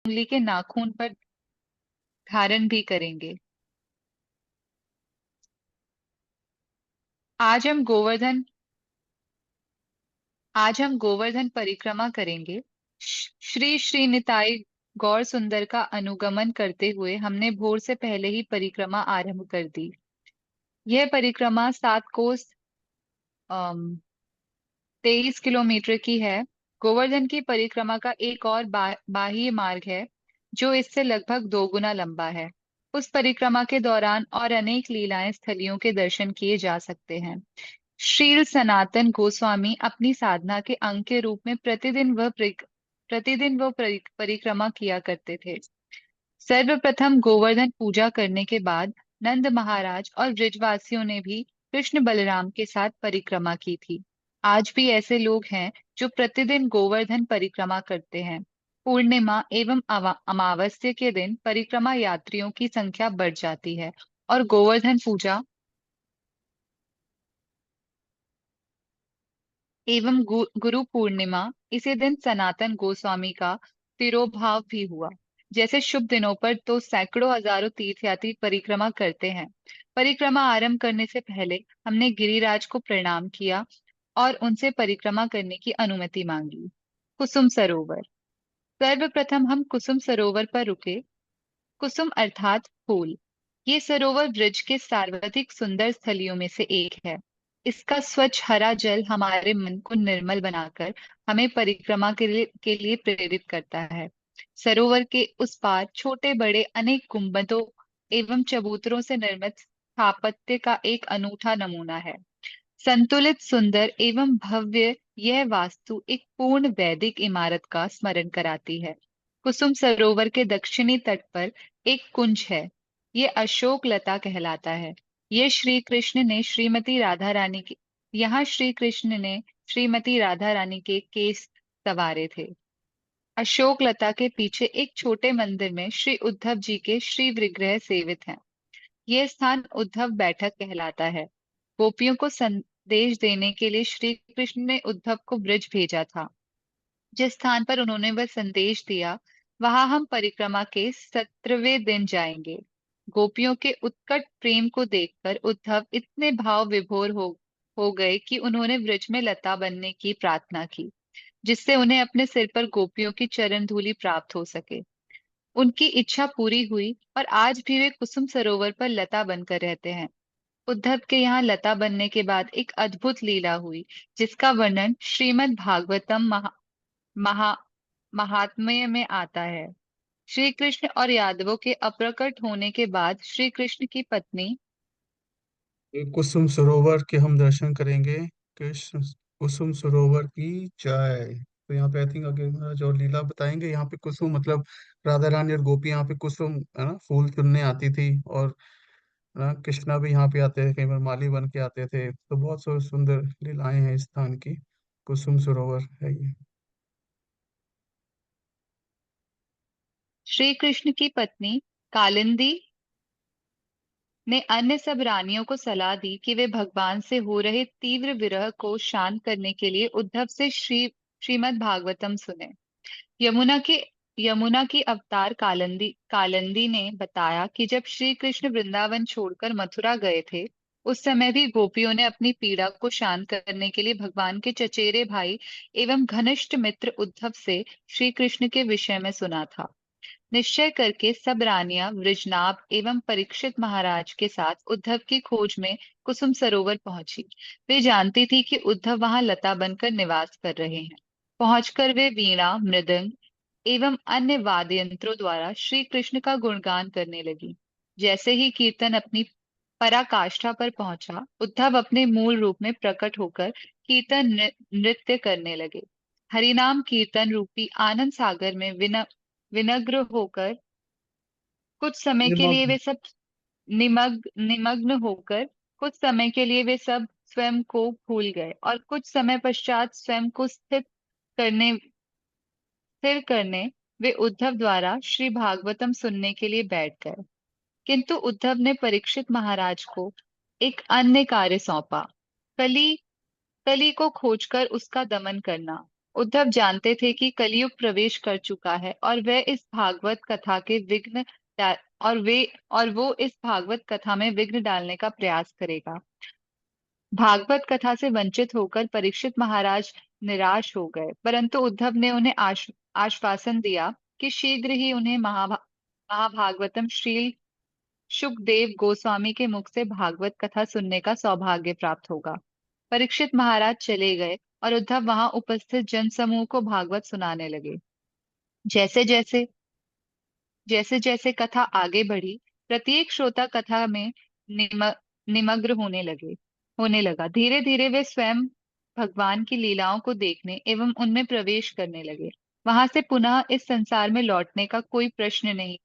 उंगली के नाखून पर धारण भी करेंगे। आज हम गोवर्धन आज हम गोवर्धन परिक्रमा करेंगे। श्री श्री निताई गौर सुंदर का अनुगमन करते हुए हमने भोर से पहले ही परिक्रमा आरंभ कर दी। यह परिक्रमा 7 कोस 23 किलोमीटर की है। गोवर्धन की परिक्रमा का एक और बाह्य मार्ग है जो इससे लगभग 2 गुना लंबा है। उस परिक्रमा के दौरान और अनेक लीलाएं स्थलियों के दर्शन किए जा सकते हैं। श्रील सनातन गोस्वामी अपनी साधना के अंग के रूप में प्रतिदिन वह परिक्रमा किया करते थे। सर्वप्रथम गोवर्धन पूजा करने के बाद नंद महाराज और ब्रजवासियों ने भी कृष्ण बलराम के साथ परिक्रमा की थी। आज भी ऐसे लोग हैं जो प्रतिदिन गोवर्धन परिक्रमा करते हैं। पूर्णिमा एवं अमावस्या के दिन परिक्रमा यात्रियों की संख्या बढ़ जाती है और गोवर्धन पूजा एवं गुरु पूर्णिमा, इसी दिन सनातन गोस्वामी का तिरोभाव भी हुआ। जैसे शुभ दिनों पर तो सैकड़ों हजारों तीर्थयात्री परिक्रमा करते हैं। परिक्रमा आरंभ करने से पहले हमने गिरिराज को प्रणाम किया और उनसे परिक्रमा करने की अनुमति मांगी। कुसुम सरोवर। सर्वप्रथम हम कुसुम सरोवर पर रुके। कुसुम अर्थात फूल। ये सरोवर ब्रज के सर्वाधिक सुंदर स्थलियों में से एक है। इसका स्वच्छ हरा जल हमारे मन को निर्मल बनाकर हमें परिक्रमा के लिए प्रेरित करता है। सरोवर के उस पार छोटे बड़े अनेक गुंबदों एवं चबूतरों से निर्मित स्थापत्य का एक अनूठा नमूना है। संतुलित सुंदर एवं भव्य यह वास्तु एक पूर्ण वैदिक इमारत का स्मरण कराती है। कुसुम सरोवर के दक्षिणी तट पर एक कुंज है। ये अशोक लता कहलाता है। ये श्री कृष्ण ने श्रीमती राधा रानी के यहाँ श्री कृष्ण ने श्रीमती राधा रानी के केस संवारे थे। अशोक लता के पीछे एक छोटे मंदिर में श्री उद्धव जी के श्री विग्रह सेवित हैं। यह स्थान उद्धव बैठक कहलाता है। गोपियों को संदेश देने के लिए श्री कृष्ण ने उद्धव को ब्रज भेजा था। जिस स्थान पर उन्होंने वह संदेश दिया, वहां हम परिक्रमा के 17वें दिन जाएंगे। गोपियों के उत्कट प्रेम को देखकर उद्धव इतने भाव विभोर हो गए कि उन्होंने ब्रज में लता बनने की प्रार्थना की, जिससे उन्हें अपने सिर पर गोपियों की चरण धूलि प्राप्त हो सके। उनकी इच्छा पूरी हुई और आज भी वे कुसुम सरोवर पर लता बनकर रहते हैं। उद्धव के यहाँ लता बनने के बाद एक अद्भुत लीला हुई, जिसका वर्णन श्रीमद् भागवतम महा महात्म्य में आता है। श्री कृष्ण और यादवों के अप्रकट होने के बाद श्री कृष्ण की पत्नी कुसुम सरोवर के हम दर्शन करेंगे। कृष्ण कुसुम सरोवर की जय। तो यहाँ पे आई थिंक आगे जो लीला बताएंगे, यहाँ पे कुसुम मतलब राधा रानी और गोपी यहाँ पे कुसुम है ना फूल चुनने आती थी, और है ना कृष्णा भी यहाँ पे आते थे, कई बार माली बन के आते थे। तो बहुत सुंदर लीलाएं हैं इस स्थान की। कुसुम सरोवर है ये। श्री कृष्ण की पत्नी कालिंदी ने अन्य सब रानियों को सलाह दी कि वे भगवान से हो रहे तीव्र विरह को शांत करने के लिए उद्धव से श्रीमद् भागवतम सुने। यमुना के यमुना की अवतार कालिंदी ने बताया कि जब श्री कृष्ण वृंदावन छोड़कर मथुरा गए थे, उस समय भी गोपियों ने अपनी पीड़ा को शांत करने के लिए भगवान के चचेरे भाई एवं घनिष्ठ मित्र उद्धव से श्री कृष्ण के विषय में सुना था। निश्चय करके सब रानियां वृषनाभ एवं परीक्षित महाराज के साथ उद्धव की खोज में कुसुम सरोवर पहुंची। वे जानती थी कि उद्धव वहां लता बनकर निवास कर रहे हैं। पहुंचकर वे वीणा मृदंग एवं अन्य वाद्य यंत्रों द्वारा श्री कृष्ण का गुणगान करने लगी। जैसे ही कीर्तन अपनी पराकाष्ठा पर पहुंचा, उद्धव अपने मूल रूप में प्रकट होकर कीर्तन नृत्य करने लगे। हरिनाम कीर्तन रूपी आनंद सागर में विनग्र होकर कुछ समय के लिए निमग्न। वे सब निमग्न होकर कुछ समय के लिए वे सब स्वयं को भूल गए और कुछ समय पश्चात स्वयं को स्थिर करने वे उद्धव द्वारा श्री भागवतम सुनने के लिए बैठ गए। किंतु उद्धव ने परीक्षित महाराज को एक अन्य कार्य सौंपा। कली कली को खोजकर उसका दमन करना। उद्धव जानते थे कि कलयुग प्रवेश कर चुका है और वह इस भागवत कथा के विघ्न डा- और वे और वो इस भागवत कथा में विघ्न डालने का प्रयास करेगा। भागवत कथा से वंचित होकर परीक्षित महाराज निराश हो गए, परंतु उद्धव ने उन्हें आश्वासन दिया कि शीघ्र ही उन्हें महाभागवतम श्री शुकदेव गोस्वामी के मुख से भागवत कथा सुनने का सौभाग्य प्राप्त होगा। परीक्षित महाराज चले गए और उद्धव वहां उपस्थित जनसमूह को भागवत सुनाने लगे। जैसे जैसे जैसे जैसे कथा आगे बढ़ी, प्रत्येक श्रोता कथा में निम, निमग्न होने लगा। धीरे धीरे वे स्वयं भगवान की लीलाओं को देखने एवं उनमें प्रवेश करने लगे। वहां से पुनः इस संसार में लौटने का कोई प्रश्न नहीं।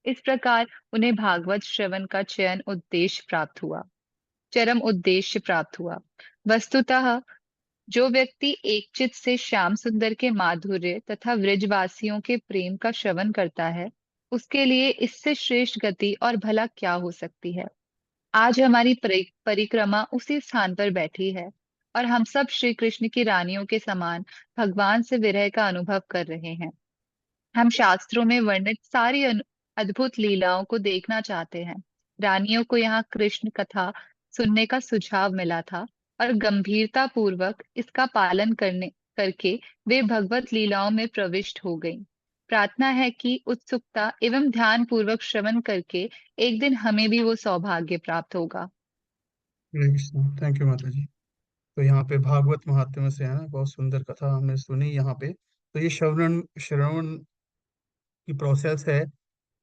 इस प्रकार उन्हें भागवत श्रवण का चरम उद्देश्य प्राप्त हुआ। वस्तुतः जो व्यक्ति एक चित्त से श्याम सुंदर के माधुर्य तथा व्रजवासियों के प्रेम का श्रवण करता है, उसके लिए इससे श्रेष्ठ गति और भला क्या हो सकती है। आज हमारी परिक्रमा उसी स्थान पर बैठी है और हम सब श्री कृष्ण की रानियों के समान भगवान से विरह का अनुभव कर रहे हैं। हम शास्त्रों में वर्णित सारी अद्भुत लीलाओं को देखना चाहते हैं। रानियों को यहाँ कृष्ण कथा सुनने का सुझाव मिला था और गंभीरता पूर्वक इसका पालन करने करके वे भगवत लीलाओं में प्रविष्ट हो गईं। प्रार्थना है कि उत्सुकता एवं ध्यान पूर्वक श्रवण करके एक दिन हमें भी वो सौभाग्य प्राप्त होगा। हरे कृष्ण। थैंक यू माता जी। तो यहाँ पे भागवत महात्म्य से है ना, बहुत सुंदर कथा हमने सुनी यहाँ पे। तो ये श्रवण श्रवण की प्रोसेस है।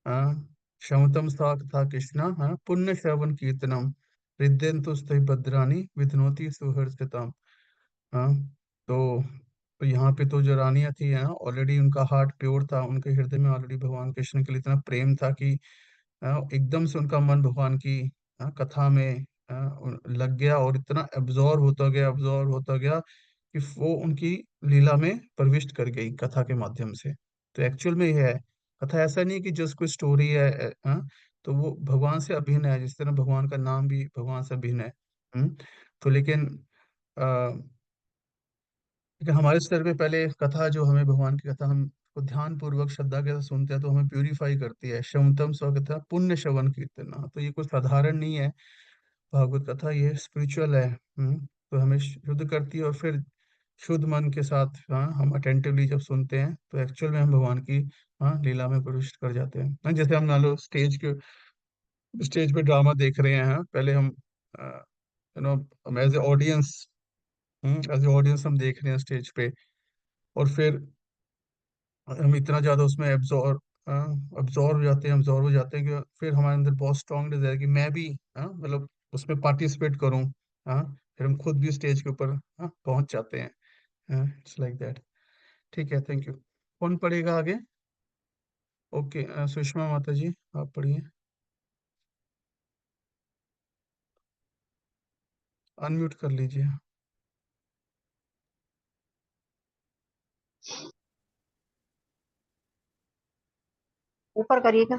हाँ, श्रवतम सा कथा कृष्णा, हाँ, पुण्य श्रवण कीर्तनम हृदयंतु स्तुति भद्राणी विधनोति सुहृदम। हाँ, तो यहाँ पे तो जो रानियां थी है ना, ऑलरेडी उनका हार्ट प्योर था, उनके हृदय में ऑलरेडी भगवान कृष्ण के लिए इतना प्रेम था कि एकदम से उनका मन भगवान की कथा में लग गया और इतना एब्जॉर्व होता गया कि वो उनकी लीला में प्रविष्ट कर गई कथा के माध्यम से। तो एक्चुअल में यह है, कथा ऐसा नहीं कि जस्ट कोई स्टोरी है, तो वो भगवान से अभिन्न है, जिस तरह भगवान का नाम भी भगवान से अभिन्न है। तो लेकिन लेकिन हमारे स्तर पे पहले कथा, जो हमें भगवान की कथा हम को ध्यान पूर्वक श्रद्धा के साथ सुनते हैं तो हमें प्यूरिफाई करती है। श्रवतम स्वकथा पुण्य श्रवण कीर्तन, तो ये कुछ साधारण नहीं है भागवत कथा, ये स्पिरिचुअल है। तो हमें शुद्ध करती है और फिर शुद्ध मन के साथ हम अटेंटिवली जब सुनते हैं तो एक्चुअल में हम भगवान की लीला में प्रविष्ट कर जाते हैं। जैसे हम मान लो स्टेज पे ड्रामा देख रहे हैं, पहले हम you know as a audience हम देख रहे हैं स्टेज पे, और फिर हम इतना ज्यादा उसमें अब्जॉर्व हो जाते हैं कि फिर हमारे अंदर बहुत स्ट्रांग डिजायर कि मैं भी मतलब उसमें पार्टिसिपेट करूं। हाँ, फिर हम खुद भी स्टेज के ऊपर पहुंच जाते हैं। It's like that. ठीक है, थैंक यू। कौन पढ़ेगा आगे? ओके, सुषमा माता जी आप पढ़िए। अनम्यूट कर लीजिए। ऊपर करिएगा।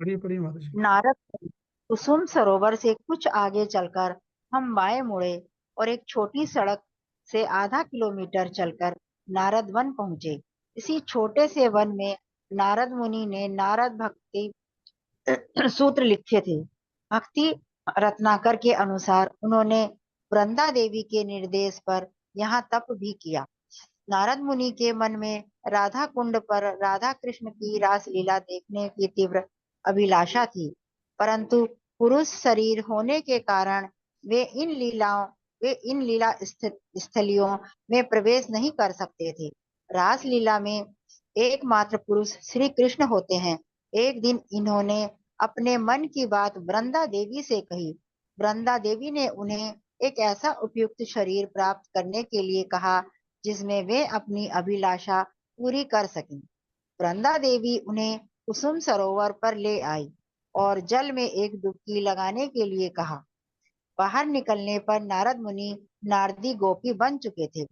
पढ़िए पढ़िए माता जी। नारद कुसुम सरोवर से कुछ आगे चलकर हम बाएं मुड़े और एक छोटी सड़क से आधा किलोमीटर चलकर नारद वन पहुंचे। इसी छोटे से वन में नारद मुनि ने नारद भक्ति सूत्र लिखे थे। भक्ति रत्नाकर के अनुसार उन्होंने वृंदा देवी के निर्देश पर यहाँ तप भी किया। नारद मुनि के मन में राधा कुंड पर राधा कृष्ण की रास लीला देखने की तीव्र अभिलाषा थी, परंतु पुरुष शरीर होने के कारण वे इन लीला स्थलियों में प्रवेश नहीं कर सकते थे। रास लीला में एकमात्र पुरुष श्री कृष्ण होते हैं। एक दिन इन्होंने अपने मन की बात वृंदा देवी से कही। वृंदा देवी ने उन्हें एक ऐसा उपयुक्त शरीर प्राप्त करने के लिए कहा जिसमें वे अपनी अभिलाषा पूरी कर सकें। वृंदा देवी उन्हें कुसुम सरोवर पर ले आई और जल में एक डुबकी लगाने के लिए कहा। बाहर निकलने पर नारद मुनि नारदी गोपी बन चुके थे।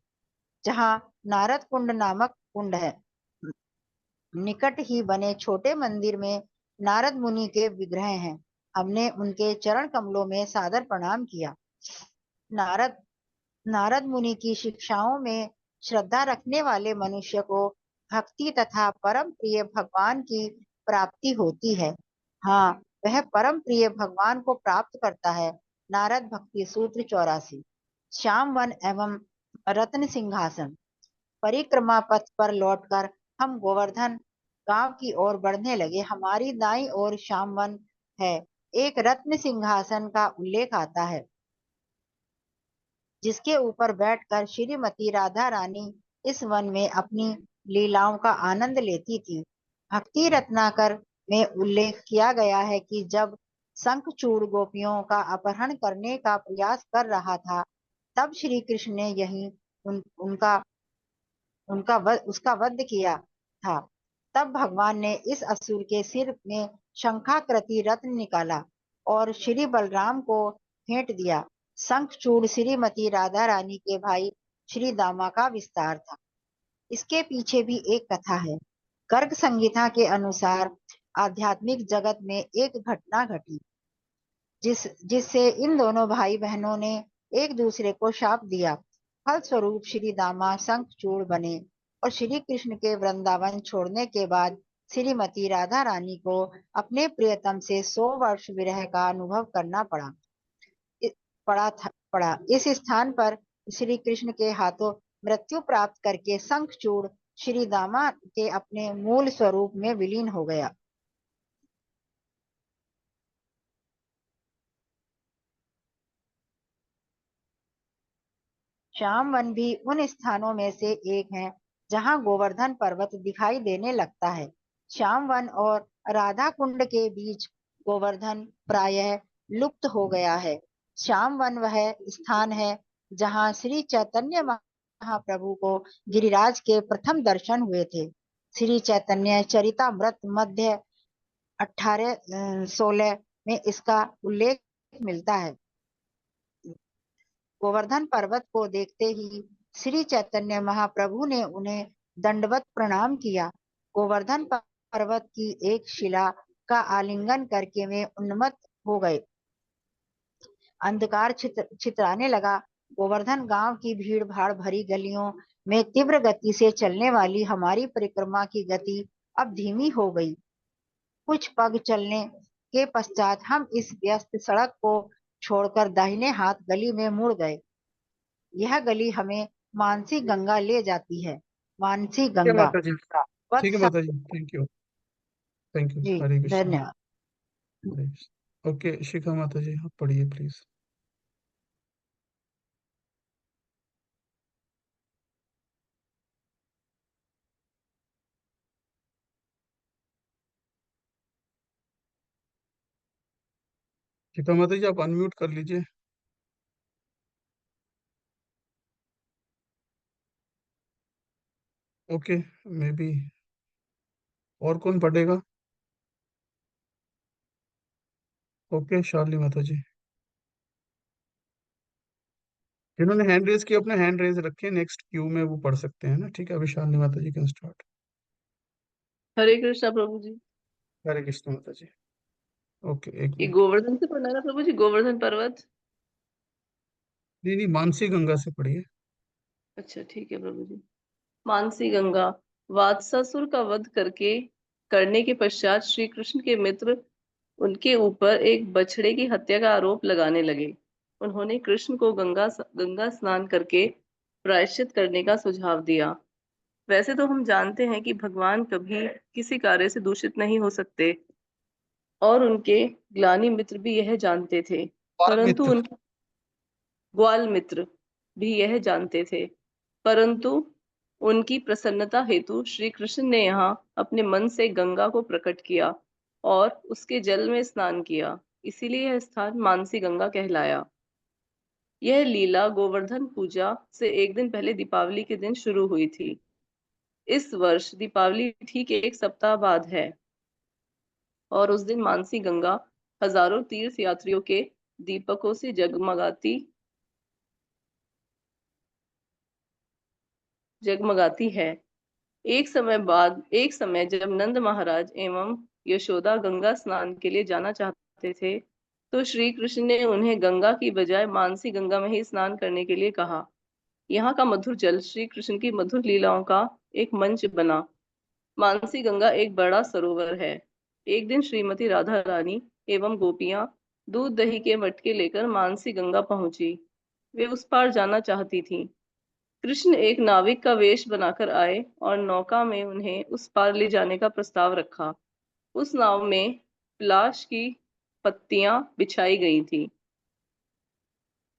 जहाँ नारद कुंड नामक कुंड है, निकट ही बने छोटे मंदिर में नारद मुनि के विग्रह हैं। हमने उनके चरण कमलों में सादर प्रणाम किया। नारद नारद मुनि की शिक्षाओं में श्रद्धा रखने वाले मनुष्य को भक्ति तथा परम प्रिय भगवान की प्राप्ति होती है। हाँ, वह परम प्रिय भगवान को प्राप्त करता है। नारद भक्ति सूत्र 84। श्याम वन एवं रत्न सिंहासन। परिक्रमा पथ पर लौटकर हम गोवर्धन गांव की ओर बढ़ने लगे। हमारी दाईं ओर श्याम वन है। एक रत्न सिंहासन का उल्लेख आता है, जिसके ऊपर बैठकर श्रीमती राधा रानी इस वन में अपनी लीलाओं का आनंद लेती थी। भक्ति रत्नाकर में उल्लेख किया गया है कि जब शंखचूड़ गोपियों का अपहरण करने का प्रयास कर रहा था, तब श्री कृष्ण ने यही उनका उसका वध किया था। तब भगवान ने इस असुर के सिर में शंखाकृति रत्न निकाला और श्री बलराम को भेंट दिया। शंखचूड़ श्रीमती राधा रानी के भाई श्री दामा का विस्तार था। इसके पीछे भी एक कथा है। गर्ग संहिता के अनुसार आध्यात्मिक जगत में एक घटना घटी, जिससे इन दोनों भाई बहनों ने एक दूसरे को शाप दिया। फलस्वरूप श्री दामा शंखचूड़ बने और श्री कृष्ण के वृंदावन छोड़ने के बाद श्रीमती राधा रानी को अपने प्रियतम से 100 वर्ष विरह का अनुभव करना पड़ा। इस स्थान पर श्री कृष्ण के हाथों मृत्यु प्राप्त करके शंखचूड़ श्री दामा के अपने मूल स्वरूप में विलीन हो गया। श्याम वन भी उन स्थानों में से एक है जहां गोवर्धन पर्वत दिखाई देने लगता है। श्याम वन और राधा कुंड के बीच गोवर्धन प्रायः लुप्त हो गया है। श्याम वन वह स्थान है जहां श्री चैतन्य महाप्रभु को गिरिराज के प्रथम दर्शन हुए थे। श्री चैतन्य चरितामृत मध्य 18-16 में इसका उल्लेख मिलता है। गोवर्धन पर्वत को देखते ही श्री चैतन्य महाप्रभु ने उन्हें दंडवत प्रणाम किया। गोवर्धन पर्वत की एक शिला का आलिंगन करके वे उन्मत्त हो गए। अंधकार छितराने लगा। गोवर्धन गांव की भीड़ भाड़ भरी गलियों में तीव्र गति से चलने वाली हमारी परिक्रमा की गति अब धीमी हो गई। कुछ पग चलने के पश्चात हम इस व्यस्त सड़क को छोड़कर दाहिने हाथ गली में मुड़ गए। यह गली हमें मानसी गंगा ले जाती है। मानसी ठीक है गंगा माता जी। ठीक है माता जी, थैंक यू। Thank you. जी, हरे कृष्ण। धन्यवाद। हरे कृष्ण। ओके शिखा माता जी, आप पढ़िए प्लीज। शिखा माता जी, आप अनम्यूट कर लीजिए। ओके, मे बी और कौन पढ़ेगा? ओके शार्ली माता जी। जिन्होंने हैंड रेज किया अपने हैंड रेज रखे, नेक्स्ट क्यू में वो पढ़ सकते हैं ना। ठीक है, अभी शार्ली माता जी कैन स्टार्ट। हरे कृष्णा प्रभु जी। हरे कृष्ण माता जी। ओके, एक ये मिनट। गोवर्धन से पढ़ना है ना प्रभु जी, गोवर्धन पर्वत। नहीं नहीं, मानसी गंगा से पढ़िए। अच्छा ठीक है प्रभु जी। मानसी गंगा। वात्सासुर का वध करने के पश्चात श्री कृष्ण के मित्र उनके ऊपर एक बछड़े की हत्या का आरोप लगाने लगे। उन्होंने कृष्ण को गंगा स्नान करके प्रायश्चित करने का सुझाव दिया। वैसे तो हम जानते हैं कि भगवान कभी किसी कार्य से दूषित नहीं हो सकते, और उनके ग्लानी मित्र भी यह जानते थे, बाल परंतु मित्र। उनके ग्वाल मित्र भी यह जानते थे, परंतु उनकी प्रसन्नता हेतु श्री कृष्ण ने यहाँ अपने मन से गंगा को प्रकट किया और उसके जल में स्नान किया, इसीलिए यह स्थान मानसी गंगा कहलाया। यह लीला गोवर्धन पूजा से एक दिन पहले दीपावली के दिन शुरू हुई थी। इस वर्ष दीपावली ठीक एक सप्ताह बाद है, और उस दिन मानसी गंगा हजारों तीर्थ यात्रियों के दीपकों से जगमगाती है। एक समय जब नंद महाराज एवं यशोदा गंगा स्नान के लिए जाना चाहते चाहते थे तो श्री कृष्ण ने उन्हें गंगा की बजाय मानसी गंगा में ही स्नान करने के लिए कहा। यहाँ का मधुर जल श्री कृष्ण की मधुर लीलाओं का एक मंच बना। मानसी गंगा एक बड़ा सरोवर है। एक दिन श्रीमती राधा रानी एवं गोपियां दूध दही के मटके लेकर मानसी गंगा पहुंची। वे उस पार जाना चाहती थीं। कृष्ण एक नाविक का वेश बनाकर आए और नौका में उन्हें उस पार ले जाने का प्रस्ताव रखा। उस नाव में पलाश की पत्तियां बिछाई गई थी।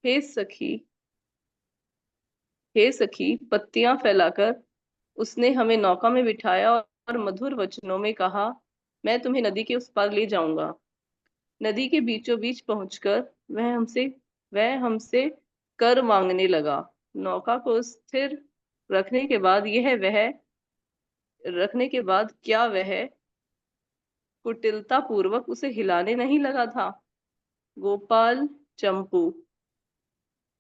हे सखी, हे सखी, पत्तियां फैलाकर उसने हमें नौका में बिठाया और मधुर वचनों में कहा, मैं तुम्हें नदी के उस पार ले जाऊंगा। नदी के बीचों बीच पहुंचकर वह हमसे कर मांगने लगा। नौका को स्थिर रखने के बाद क्या वह कुटिलता पूर्वक उसे हिलाने नहीं लगा था? गोपाल चंपू।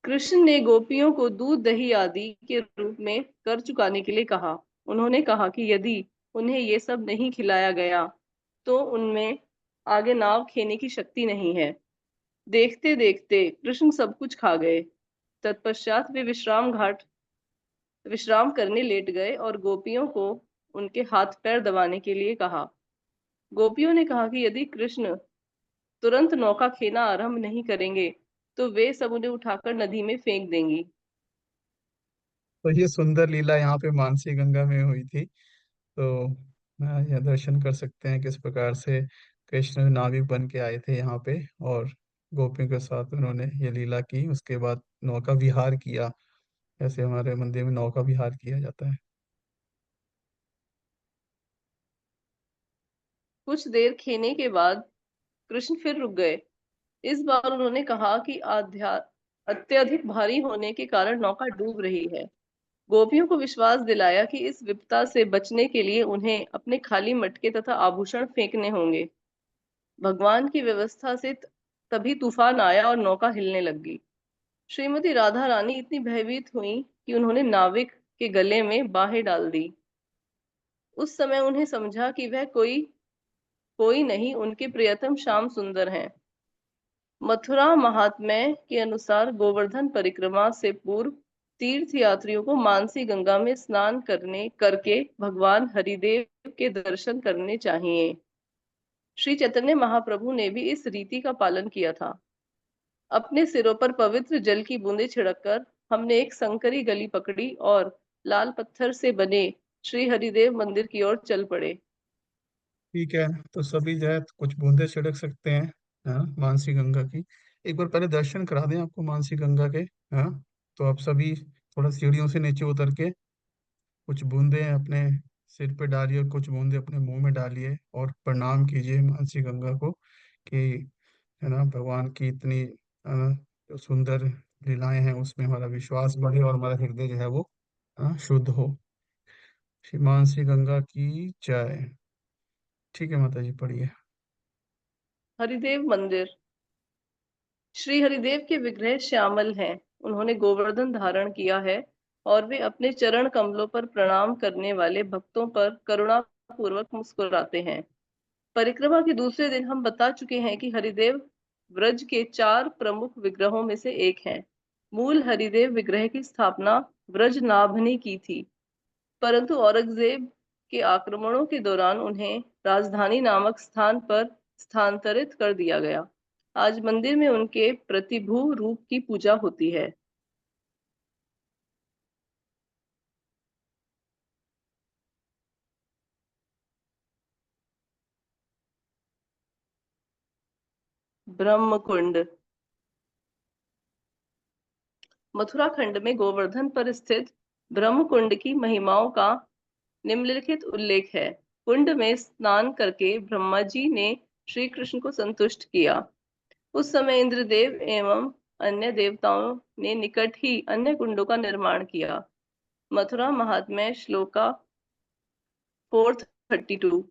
कृष्ण ने गोपियों को दूध दही आदि के रूप में कर चुकाने के लिए कहा। उन्होंने कहा कि यदि उन्हें ये सब नहीं खिलाया गया तो उनमें आगे नाव खेने की शक्ति नहीं है। देखते देखते कृष्ण सब कुछ खा गए। तत्पश्चात वे विश्राम करने लेट गए और गोपियों को उनके हाथ पैर दबाने के लिए कहा। गोपियों ने कहा कि यदि कृष्ण तुरंत नौका खेना आरंभ नहीं करेंगे तो वे सब उन्हें उठाकर नदी में फेंक देंगी। तो ये सुंदर लीला यहाँ पे मानसी गंगा में हुई थी। तो यह दर्शन कर सकते हैं किस प्रकार से कृष्ण नाविक बन के आए थे यहाँ पे, और गोपियों के साथ उन्होंने ये लीला की। उसके बाद नौका विहार किया, ऐसे हमारे मंदिर में नौका विहार किया जाता है। कुछ देर खेने के बाद कृष्ण फिर रुक गए। इस बार उन्होंने कहा कि अत्यधिक भारी होने के कारण नौका डूब रही है। गोपियों को विश्वास दिलाया कि इस विपदा से बचने के लिए उन्हें अपने खाली मटके तथा आभूषण फेंकने होंगे। भगवान की व्यवस्था से तभी तूफान आया और नौका हिलने लगी। श्रीमती राधा रानी इतनी भयभीत हुई कि उन्होंने नाविक के गले में बाहें डाल दी। उस समय उन्हें समझा कि वह कोई नहीं, उनके प्रियतम श्याम सुंदर हैं। मथुरा महात्म्य के अनुसार गोवर्धन परिक्रमा से पूर्व तीर्थ यात्रियों को मानसी गंगा में स्नान करके भगवान हरिदेव के दर्शन करने चाहिए। श्री चैतन्य महाप्रभु ने भी इस रीति का पालन किया था। अपने सिरों पर पवित्र जल की बूंदें छिड़ककर हमने एक संकरी गली पकड़ी और लाल पत्थर से बने श्री हरिदेव मंदिर की ओर चल पड़े। ठीक है, तो सभी जो है कुछ बूंदे छिड़क सकते हैं, हाँ, मानसी गंगा की। एक बार पहले दर्शन करा दें आपको मानसी गंगा के। हाँ, तो आप सभी थोड़ा सीढ़ियों से नीचे उतर के कुछ बूंदे अपने सिर पे डालिए और कुछ बूंदे अपने मुंह में डालिए और प्रणाम कीजिए मानसी गंगा को कि, है ना, भगवान की इतनी जो सुंदर लीलाएं हैं उसमें हमारा विश्वास बढ़े और हमारा हृदय जो है वो शुद्ध हो। श्री मानसी गंगा की जय। ठीक है माता जी, पढ़िए। हरिदेव मंदिर। श्री हरिदेव के विग्रह श्यामल हैं। उन्होंने गोवर्धन धारण किया है और वे अपने चरण कमलों पर प्रणाम करने वाले भक्तों पर करुणा पूर्वक मुस्कुराते हैं। परिक्रमा के दूसरे दिन हम बता चुके हैं कि हरिदेव ब्रज के 4 प्रमुख विग्रहों में से एक हैं। मूल हरिदेव विग्रह की स्थापना ब्रजनाभ ने की थी, परंतु औरंगजेब के आक्रमणों के दौरान उन्हें राजधानी नामक स्थान पर स्थानांतरित कर दिया गया। आज मंदिर में उनके प्रतिभू रूप की पूजा होती है। ब्रह्मकुंड। मथुरा खंड में गोवर्धन पर स्थित ब्रह्मकुंड की महिमाओं का निम्नलिखित उल्लेख है। कुंड में स्नान करके ब्रह्मा जी ने श्री कृष्ण को संतुष्ट किया। उस समय इंद्रदेव एवं अन्य देवताओं ने निकट ही अन्य कुंडों का निर्माण किया। मथुरा महात्म्य श्लोका 432।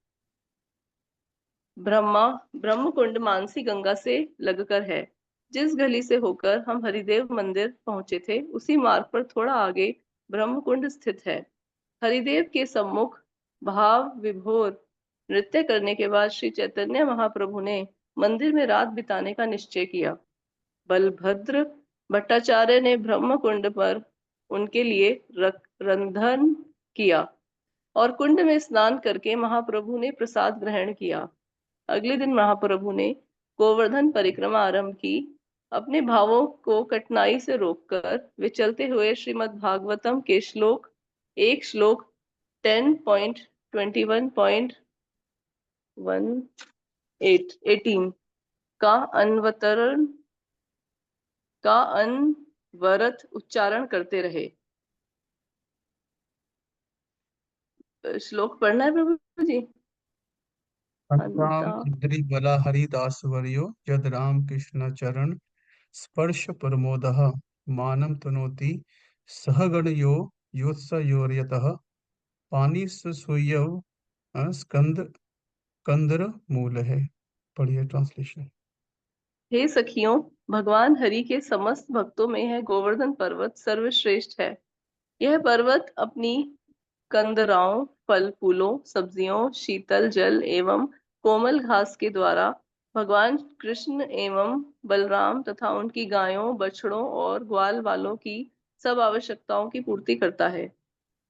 ब्रह्मकुंड मानसी गंगा से लगकर है। जिस गली से होकर हम हरिदेव मंदिर पहुंचे थे उसी मार्ग पर थोड़ा आगे ब्रह्मकुंड स्थित है। हरिदेव के सम्मुख भाव विभोर नृत्य करने के बाद श्री चैतन्य महाप्रभु ने मंदिर में रात बिताने का निश्चय किया। बलभद्र भट्टाचार्य ने ब्रह्म कुंड पर उनके लिए रंधन किया और कुंड में स्नान करके महाप्रभु ने प्रसाद ग्रहण किया। अगले दिन महाप्रभु ने गोवर्धन परिक्रमा आरंभ की। अपने भावों को कठिनाई से रोककर वे चलते हुए श्रीमद् भागवतम के श्लोक 10.21.18 का अनवरत उच्चारण करते रहे। श्लोक पढ़ना है प्रभु जी। राम इंद्रि बला हरिदास वर्यो यद राम कृष्ण चरण स्पर्श प्रमोदः मानं तनोति सहगणयो योत्सयोर्यतः पानी सुयव स्कंद कंदर मूल है। पढ़िए ट्रांसलेशन। हे सखियों, भगवान हरि के समस्त भक्तों में है गोवर्धन पर्वत सर्वश्रेष्ठ है। यह पर्वत अपनी कंदराओं, फल फूलों, सब्जियों, शीतल जल एवं कोमल घास के द्वारा भगवान कृष्ण एवं बलराम तथा उनकी गायों, बछड़ों और ग्वाल वालों की सब आवश्यकताओं की पूर्ति करता है।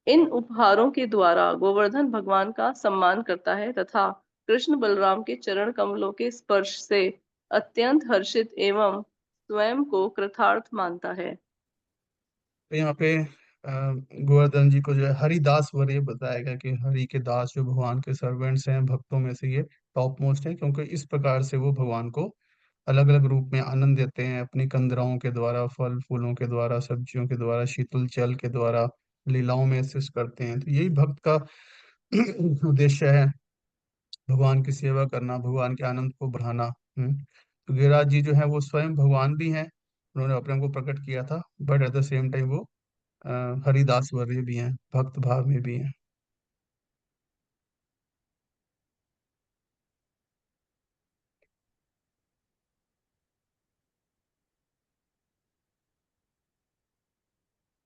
इन उपहारों के द्वारा गोवर्धन भगवान का सम्मान करता है तथा कृष्ण बलराम के चरण कमलों के स्पर्श से अत्यंत हर्षित एवं स्वयं को कृतार्थ मानता है। तो यहाँ पे गोवर्धन जी को जो है हरिदास वर्य बताया गया कि हरि के दास जो भगवान के सर्वेंट्स हैं, भक्तों में से ये टॉप मोस्ट है, क्योंकि इस प्रकार से वो भगवान को अलग अलग रूप में आनंद देते हैं, अपनी कंदराओं के द्वारा, फल फूलों के द्वारा, सब्जियों के द्वारा, शीतल जल के द्वारा, लीलाओं में असिस्ट करते हैं। तो यही भक्त का उद्देश्य है, भगवान की सेवा करना, भगवान के आनंद को बढ़ाना। तो गिरिराज जी जो है वो स्वयं भगवान भी हैं, उन्होंने अपने को प्रकट किया था, but at the same time वो हरिदास वर्य भी हैं, भक्त भाव में भी हैं।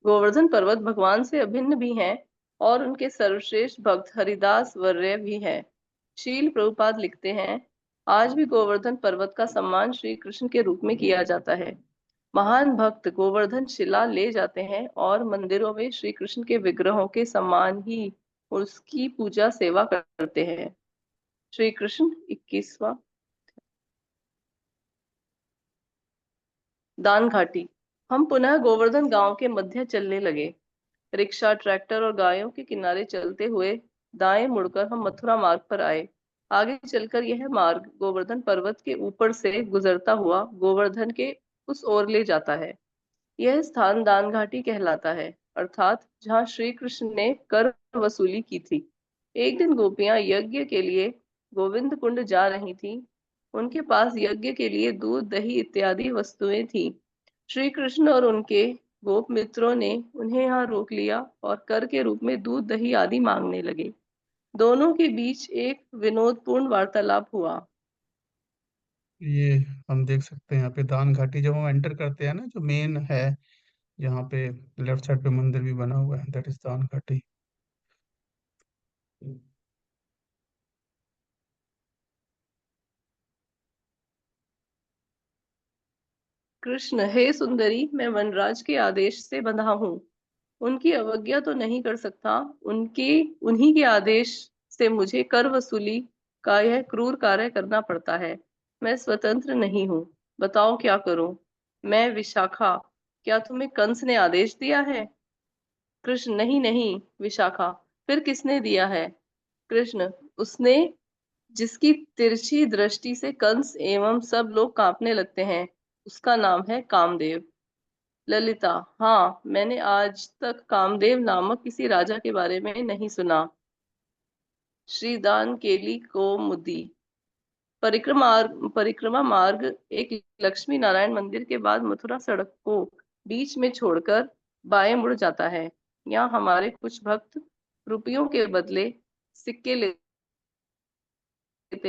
गोवर्धन पर्वत भगवान से अभिन्न भी हैं और उनके सर्वश्रेष्ठ भक्त हरिदास वर्य भी हैं। शील प्रभुपाद लिखते हैं, आज भी गोवर्धन पर्वत का सम्मान श्री कृष्ण के रूप में किया जाता है। महान भक्त गोवर्धन शिला ले जाते हैं और मंदिरों में श्री कृष्ण के विग्रहों के सम्मान ही उसकी पूजा सेवा करते हैं। श्री कृष्ण 21वां। दान घाटी। हम पुनः गोवर्धन गांव के मध्य चलने लगे। रिक्शा, ट्रैक्टर और गायों के किनारे चलते हुए दाएं मुड़कर हम मथुरा मार्ग पर आए। आगे चलकर यह मार्ग गोवर्धन पर्वत के ऊपर से गुजरता हुआ गोवर्धन के उस ओर ले जाता है। यह स्थान दान घाटी कहलाता है, अर्थात जहाँ श्री कृष्ण ने कर वसूली की थी। एक दिन गोपियां यज्ञ के लिए गोविंद कुंड जा रही थीं। उनके पास यज्ञ के लिए दूध, दही इत्यादि वस्तुएं थीं। श्री कृष्ण और उनके गोप मित्रों ने उन्हें यहाँ रोक लिया और कर के रूप में दूध, दही आदि मांगने लगे। दोनों के बीच एक विनोदपूर्ण वार्तालाप हुआ। ये हम देख सकते हैं यहाँ पे दान घाटी, जब हम एंटर करते हैं ना, जो मेन है, यहाँ पे लेफ्ट साइड पे मंदिर भी बना हुआ है, दैट इज दान घाटी। कृष्ण, हे सुंदरी, मैं वनराज के आदेश से बंधा हूँ। उनकी अवज्ञा तो नहीं कर सकता। उन्हीं के आदेश से मुझे कर वसूली का यह क्रूर कार्य करना पड़ता है। मैं स्वतंत्र नहीं हूँ। बताओ क्या करूं? मैं विशाखा, क्या तुम्हें कंस ने आदेश दिया है? कृष्ण, नहीं नहीं विशाखा, फिर किसने दिया है? कृष्ण, उसने जिसकी तिरछी दृष्टि से कंस एवं सब लोग कांपने लगते हैं, उसका नाम है कामदेव। ललिता, हाँ, मैंने आज तक कामदेव नामक किसी राजा के बारे में नहीं सुना। श्रीदान केली कौमुदी। परिक्रमा मार्ग एक लक्ष्मी नारायण मंदिर के बाद मथुरा सड़क को बीच में छोड़कर बाएं मुड़ जाता है। यहाँ हमारे कुछ भक्त रुपयों के बदले सिक्के लेते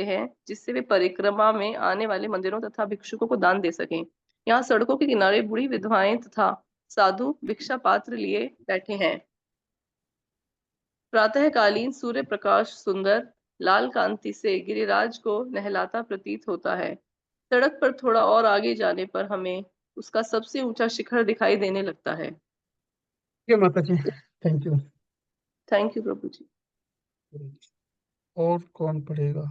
हैं, जिससे वे परिक्रमा में आने वाले मंदिरों तथा भिक्षुकों को दान दे सकें। यहाँ सड़कों के किनारे बूढ़ी विधवाएं तथा साधु भिक्षा पात्र लिए बैठे हैं। प्रातःकालीन सूर्य प्रकाश सुंदर लाल कांति से गिरिराज को नहलाता प्रतीत होता है। सड़क पर थोड़ा और आगे जाने पर हमें उसका सबसे ऊंचा शिखर दिखाई देने लगता है। ये माता जी, थैंक यू। थैंक यू प्रभु जी। और कौन पढ़ेगा?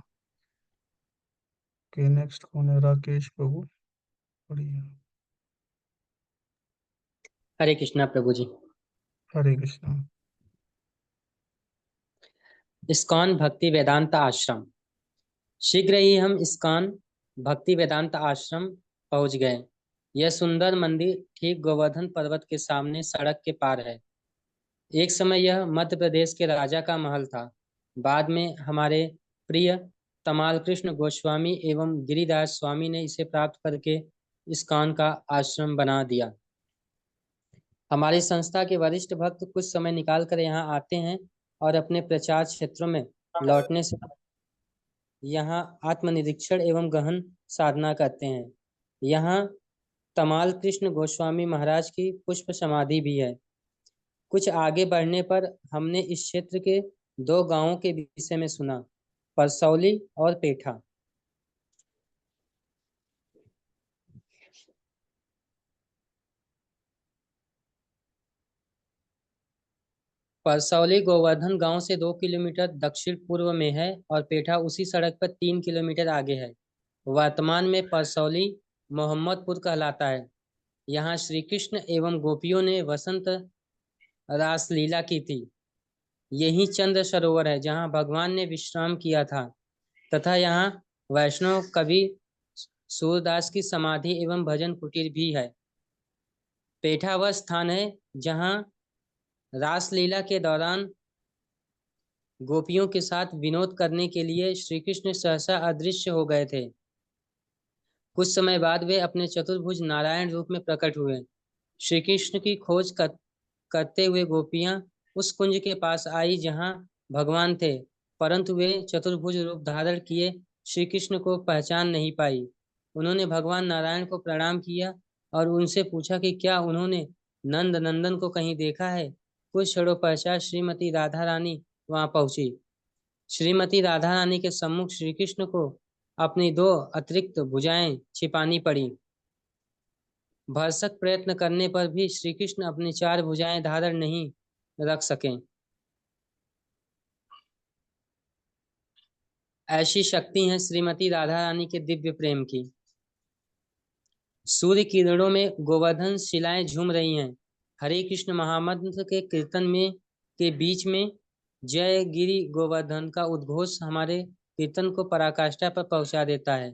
के नेक्स्ट कौन है? राकेश प्रभु पढ़िए। हरे कृष्णा प्रभु जी। हरे कृष्णा। इस्कॉन भक्ति वेदांत आश्रम। शीघ्र ही हम इस्कॉन भक्ति वेदांत आश्रम पहुंच गए। यह सुंदर मंदिर ठीक गोवर्धन पर्वत के सामने सड़क के पार है। एक समय यह मध्य प्रदेश के राजा का महल था। बाद में हमारे प्रिय तमाल कृष्ण गोस्वामी एवं गिरिदास स्वामी ने इसे प्राप्त करके इस्कॉन का आश्रम बना दिया। हमारी संस्था के वरिष्ठ भक्त कुछ समय निकाल कर यहाँ आते हैं और अपने प्रचार क्षेत्रों में लौटने से यहाँ आत्मनिरीक्षण एवं गहन साधना करते हैं। यहाँ तमाल कृष्ण गोस्वामी महाराज की पुष्प समाधि भी है। कुछ आगे बढ़ने पर हमने इस क्षेत्र के दो गांवों के विषय में सुना, परसौली और पेठा। परसौली गोवर्धन गांव से 2 किलोमीटर दक्षिण पूर्व में है और पेठा उसी सड़क पर 3 किलोमीटर आगे है। वर्तमान में परसौली मोहम्मदपुर कहलाता है। यहाँ श्री कृष्ण एवं गोपियों ने वसंत रासलीला की थी। यही चंद्र सरोवर है जहाँ भगवान ने विश्राम किया था तथा यहाँ वैष्णव कवि सूरदास की समाधि एवं भजन कुटीर भी है। पेठा वह स्थान है जहाँ रासलीला के दौरान गोपियों के साथ विनोद करने के लिए श्री कृष्ण सहसा अदृश्य हो गए थे। कुछ समय बाद वे अपने चतुर्भुज नारायण रूप में प्रकट हुए। श्री कृष्ण की खोज करते हुए गोपियां उस कुंज के पास आई जहां भगवान थे, परंतु वे चतुर्भुज रूप धारण किए श्री कृष्ण को पहचान नहीं पाई। उन्होंने भगवान नारायण को प्रणाम किया और उनसे पूछा कि क्या उन्होंने नंद नंदन को कहीं देखा है। कुछ क्षणों पश्चात श्रीमती राधा रानी वहां पहुंची। श्रीमती राधा रानी के सम्मुख श्री कृष्ण को अपनी 2 अतिरिक्त भुजाएं छिपानी पड़ी। भरसक प्रयत्न करने पर भी श्री कृष्ण अपनी 4 भुजाएं धारण नहीं रख सके। ऐसी शक्ति है श्रीमती राधा रानी के दिव्य प्रेम की। सूर्य किरणों में गोवर्धन शिलाएं झूम रही हैं। हरे कृष्ण महामंत्र के कीर्तन में के बीच में जय गिरि गोवर्धन का उद्घोष हमारे कीर्तन को पराकाष्ठा पर पहुंचा देता है।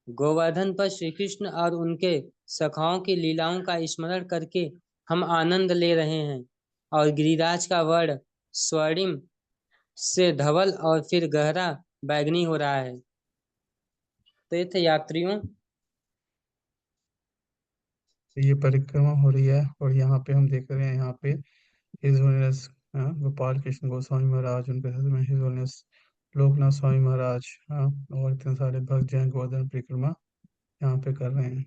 गोवर्धन पर श्री कृष्ण और उनके सखाओं की लीलाओं का स्मरण करके हम आनंद ले रहे हैं और गिरिराज का वर्ण स्वर्णिम से धवल और फिर गहरा बैगनी हो रहा है। तीर्थ यात्रियों, ये परिक्रमा हो रही है और यहाँ पे हम देख रहे हैं, यहाँ पे हिज होलीनेस गोपाल कृष्ण गोस्वामी महाराज, उनके साथ में हिज होलीनेस लोकनाथ स्वामी महाराज, और इतने सारे भक्त जैन गोवर्धन परिक्रमा यहाँ पे कर रहे हैं।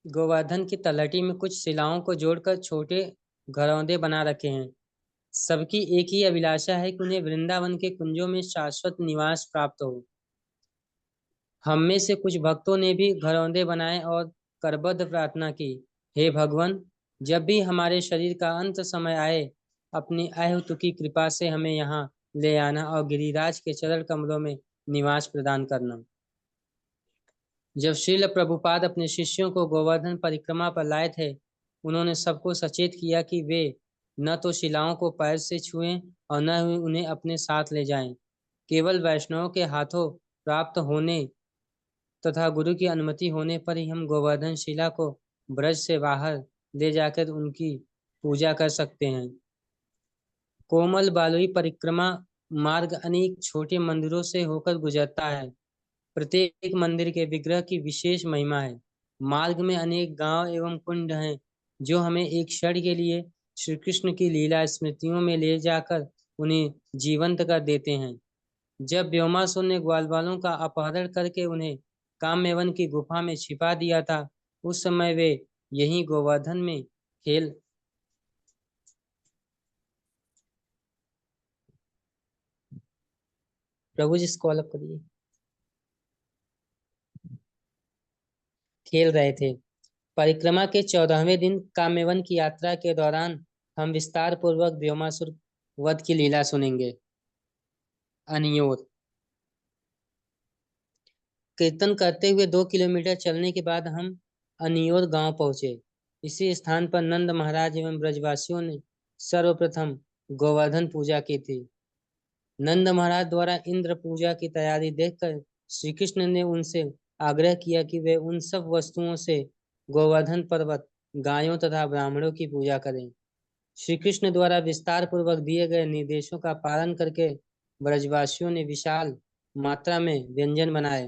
गोवर्धन की तलहटी में कुछ शिलाओं को जोड़कर छोटे घरौंदे बना रखे हैं। सबकी एक ही अभिलाषा है कि उन्हें वृंदावन के कुंजों में शाश्वत निवास प्राप्त हो। हम में से कुछ भक्तों ने भी घरौंदे बनाए और करबद्ध प्रार्थना की, हे भगवान, जब भी हमारे शरीर का अंत समय आए, अपनी अहेतुकी कृपा से हमें यहाँ ले आना और गिरिराज के चरण कमलों में निवास प्रदान करना। जब श्रील प्रभुपाद अपने शिष्यों को गोवर्धन परिक्रमा पर लाए थे, उन्होंने सबको सचेत किया कि वे न तो शिलाओं को पैर से छुएं और न ही उन्हें अपने साथ ले जाएं। केवल वैष्णवों के हाथों प्राप्त होने तथा गुरु की अनुमति होने पर ही हम गोवर्धन शिला को ब्रज से बाहर ले जाकर उनकी पूजा कर सकते हैं। कोमल बालुई परिक्रमा मार्ग अनेक छोटे मंदिरों से होकर गुजरता है। प्रत्येक मंदिर के विग्रह की विशेष महिमा है। मार्ग में अनेक गांव एवं कुंड हैं जो हमें एक क्षण के लिए श्री कृष्ण की लीला स्मृतियों में ले जाकर उन्हें जीवंत कर देते हैं। जब व्योमासुर ने ग्वालवालों का अपहरण करके उन्हें काम्यवन की गुफा में छिपा दिया था, उस समय वे यहीं गोवर्धन में खेल प्रभु जी इसको अलग करिए। खेल रहे थे। परिक्रमा के 14वें दिन काम्यवन की यात्रा के दौरान हम विस्तार पूर्वक व्योमासुर वध की लीला सुनेंगे। अनियोर। कीर्तन करते हुए 2 किलोमीटर चलने के बाद हम अनियोर गांव पहुंचे। इसी स्थान पर नंद महाराज एवं ब्रजवासियों ने सर्वप्रथम गोवर्धन पूजा की थी। नंद महाराज द्वारा इंद्र पूजा की तैयारी देखकर श्री कृष्ण ने उनसे आग्रह किया कि वे उन सब वस्तुओं से गोवर्धन पर्वत, गायों तथा ब्राह्मणों की पूजा करें। श्री कृष्ण द्वारा विस्तार पूर्वक दिए गए निर्देशों का पालन करके ब्रजवासियों ने विशाल मात्रा में व्यंजन बनाए।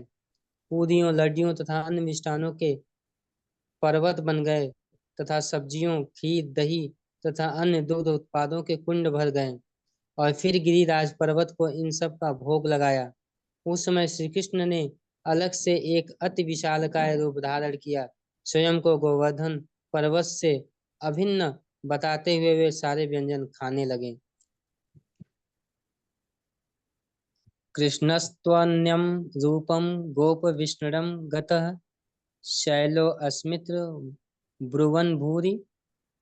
पूरियों, लड्डियों तथा अन्य मिष्टानों के पर्वत बन गए तथा सब्जियों, खीर, दही तथा अन्य दूध उत्पादों के कुंड भर गए और फिर गिरिराज पर्वत को इन सब का भोग लगाया। उस समय श्री कृष्ण ने अलग से एक अति विशालकाय रूप धारण किया। स्वयं को गोवर्धन पर्वत से अभिन्न बताते हुए वे सारे व्यंजन खाने लगे। कृष्णस्त्वन्यं रूपं गोप विष्णुरं गतः शैलो अस्मित्र ब्रुवन् भूरि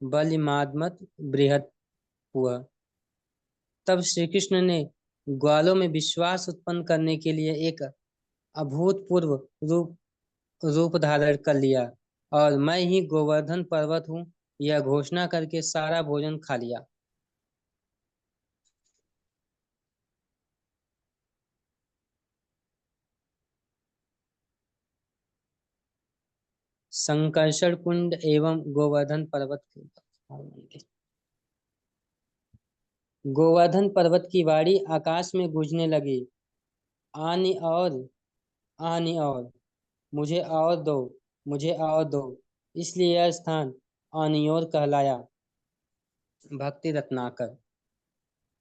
बलिमाद्मत बृहत् हुआ। तब श्री कृष्ण ने ग्वालों में विश्वास उत्पन्न करने के लिए एक अभूतपूर्व रूप धारण कर लिया और मैं ही गोवर्धन पर्वत हूँ, यह घोषणा करके सारा भोजन खा लिया। संकर्षण कुंड एवं गोवर्धन पर्वत के गोवर्धन पर्वत की वाणी आकाश में गूंजने लगी। आनी और मुझे और दो, मुझे और दो। इसलिए यह स्थान आनियोर कहलाया। भक्ति रत्नाकर।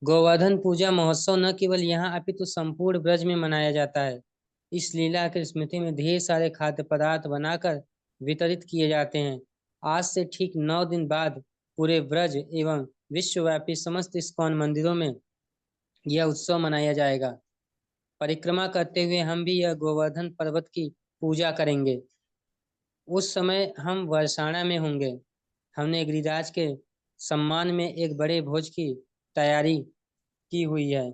गोवर्धन पूजा महोत्सव न केवल यहाँ अपितु संपूर्ण ब्रज में मनाया जाता है। इस लीला की स्मृति में ढेर सारे खाद्य पदार्थ बनाकर वितरित किए जाते हैं। आज से ठीक 9 दिन बाद पूरे ब्रज एवं विश्वव्यापी समस्त इस्कॉन मंदिरों में यह उत्सव मनाया जाएगा। परिक्रमा करते हुए हम भी यह गोवर्धन पर्वत की पूजा करेंगे। उस समय हम वर्षाणा में होंगे। हमने गिरिराज के सम्मान में एक बड़े भोज की तैयारी की हुई है।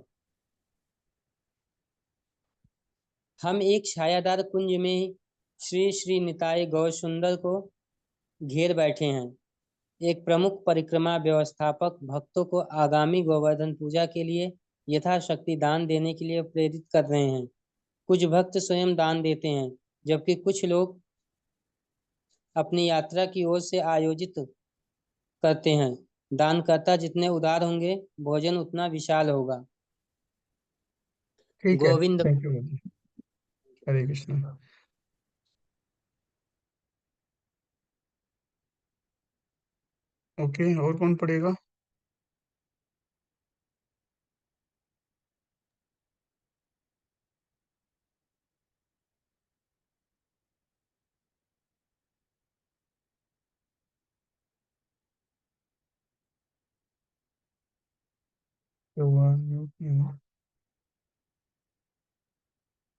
हम एक छायादार कुंज में श्री श्री निताई गौर सुंदर को घेर बैठे हैं। एक प्रमुख परिक्रमा व्यवस्थापक भक्तों को आगामी गोवर्धन पूजा के लिए यथाशक्ति दान देने के लिए प्रेरित कर रहे हैं। कुछ भक्त स्वयं दान देते हैं, जबकि कुछ लोग अपनी यात्रा की ओर से आयोजित करते हैं। दानकर्ता जितने उदार होंगे, भोजन उतना विशाल होगा। ठीक है, Govind. Thank you. Hare Krishna. Okay, और कौन पढ़ेगा?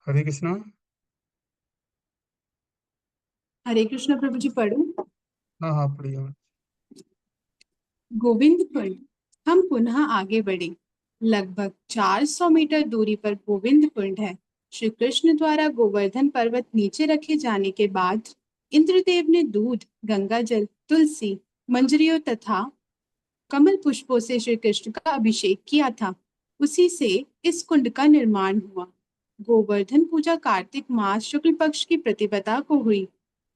हरे कृष्णा। हरे कृष्ण प्रभु जी, पढ़ूं? हाँ हाँ, पढ़िए। गोविंद कुंड। हम पुनः आगे बढ़े। लगभग 400 मीटर दूरी पर गोविंद कुंड है। श्री कृष्ण द्वारा गोवर्धन पर्वत नीचे रखे जाने के बाद इंद्रदेव ने दूध, गंगा जल, तुलसी, मंजरियों तथा कमल पुष्पों से श्री कृष्ण का अभिषेक किया था। उसी से इस कुंड का निर्माण हुआ। गोवर्धन पूजा कार्तिक मास शुक्ल पक्ष की प्रतिपदा को हुई।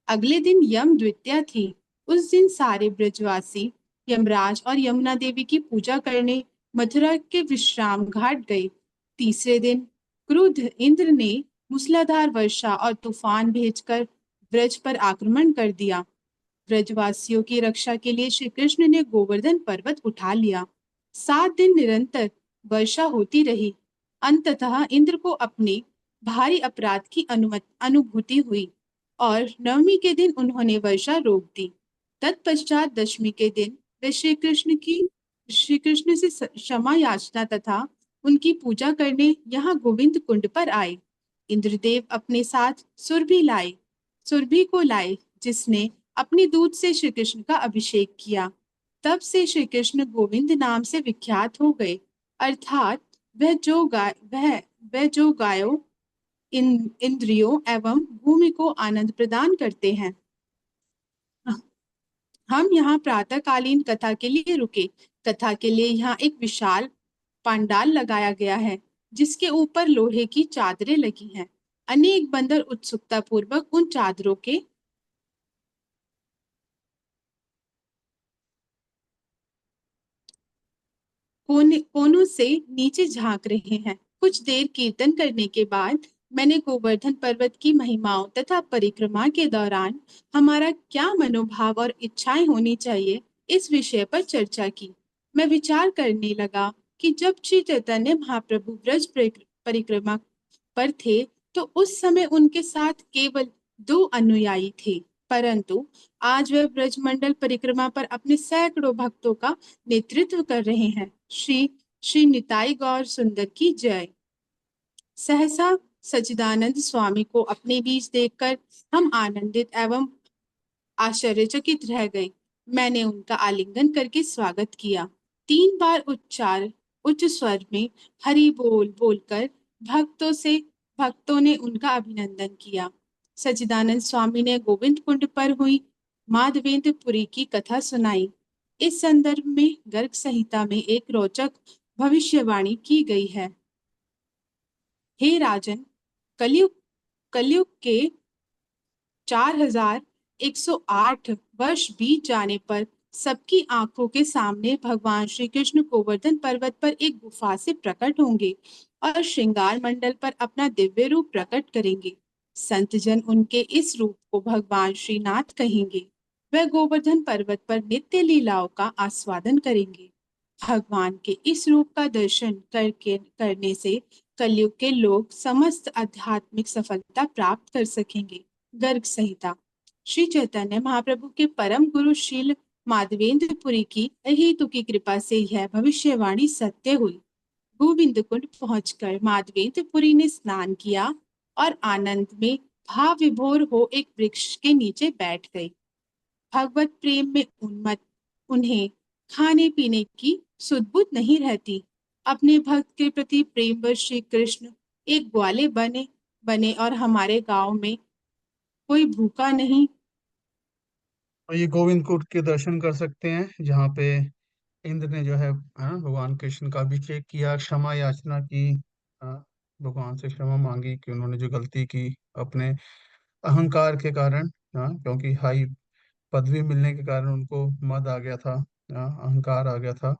अगले दिन यम द्वितीया थी। उस दिन सारे ब्रजवासी यमराज और यमुना देवी की पूजा करने मथुरा के विश्राम घाट गए। तीसरे दिन क्रुद्ध इंद्र ने मूसलाधार वर्षा और तूफान भेजकर ब्रज पर आक्रमण कर दिया। ब्रजवासियों की रक्षा के लिए श्री कृष्ण ने गोवर्धन पर्वत उठा लिया। 7 दिन निरंतर वर्षा होती रही। अंततः इंद्र को अपने भारी अपराध की अनुभूति हुई और नवमी के दिन उन्होंने वर्षा रोक दी। तत्पश्चात दशमी के दिन वे श्री कृष्ण से क्षमा याचना तथा उनकी पूजा करने यहाँ गोविंद कुंड पर आए। इंद्रदेव अपने साथ सुरभि को लाए, जिसने अपने दूध से श्री कृष्ण का अभिषेक किया। तब से श्री कृष्ण गोविंद नाम से विख्यात हो गए, अर्थात वह जो गायों, इंद्रियों एवं भूमि को आनंद प्रदान करते हैं। हम यहाँ प्रातःकालीन कथा के लिए रुके। कथा के लिए यहाँ एक विशाल पंडाल लगाया गया है, जिसके ऊपर लोहे की चादरें लगी हैं। अनेक बंदर उत्सुकता पूर्वक उन चादरों के कोनों से नीचे झांक रहे हैं। कुछ देर कीर्तन करने के बाद मैंने गोवर्धन पर्वत की महिमाओं तथा परिक्रमा के दौरान हमारा क्या मनोभाव और इच्छाएं होनी चाहिए, इस विषय पर चर्चा की। मैं विचार करने लगा कि जब श्री चैतन्य महाप्रभु ब्रज परिक्रमा पर थे, तो उस समय उनके साथ केवल 2 अनुयायी थे, परंतु आज वह ब्रजमंडल परिक्रमा पर अपने सैकड़ों भक्तों का नेतृत्व कर रहे हैं। श्री निताई गौर सुंदर की जय। सहसा सच्चिदानंद स्वामी को अपने बीच देखकर हम आनंदित एवं आश्चर्यचकित रह गए। मैंने उनका आलिंगन करके स्वागत किया। 3 बार उच्च स्वर में हरि बोल बोलकर भक्तों ने उनका अभिनंदन किया। सच्चिदानंद स्वामी ने गोविंद कुंड पर हुई माधवेंद्रपुरी की कथा सुनाई। इस संदर्भ में गर्ग संहिता में एक रोचक भविष्यवाणी की गई है। हे राजन, कलयुग के 4108 वर्ष बीत जाने पर सबकी आंखों के सामने भगवान श्री कृष्ण गोवर्धन पर्वत पर एक गुफा से प्रकट होंगे और श्रृंगार मंडल पर अपना दिव्य रूप प्रकट करेंगे। संत जन उनके इस रूप को भगवान श्रीनाथ कहेंगे। वह गोवर्धन पर्वत पर नित्य लीलाओं का आस्वादन करेंगे। भगवान के इस रूप का दर्शन करने से कलयुग के लोग समस्त आध्यात्मिक सफलता प्राप्त कर सकेंगे। गर्ग संहिता। श्री चैतन्य महाप्रभु के परम गुरु श्रील माधवेंद्रपुरी की अहेतु की कृपा से यह भविष्यवाणी सत्य हुई। गोविंद कुंड पहुंचकर माधवेंद्रपुरी ने स्नान किया और आनंद में भाव विभोर हो एक वृक्ष के नीचे बैठ गई। भगवत प्रेम में उन्मत्त उन्हें खाने पीने की सुध-बुध नहीं रहती। अपने भक्त के प्रति प्रेमवश श्री कृष्ण एक ग्वाले बने और हमारे गांव में कोई भूखा नहीं। और ये गोविंद कुंड के दर्शन कर सकते हैं, जहाँ पे इंद्र ने जो है भगवान कृष्ण का अभिषेक किया, क्षमा याचना की, भगवान से क्षमा मांगी कि उन्होंने जो गलती की अपने अहंकार के कारण, क्योंकि हाई पदवी मिलने के कारण उनको मद आ गया था, अहंकार आ गया था,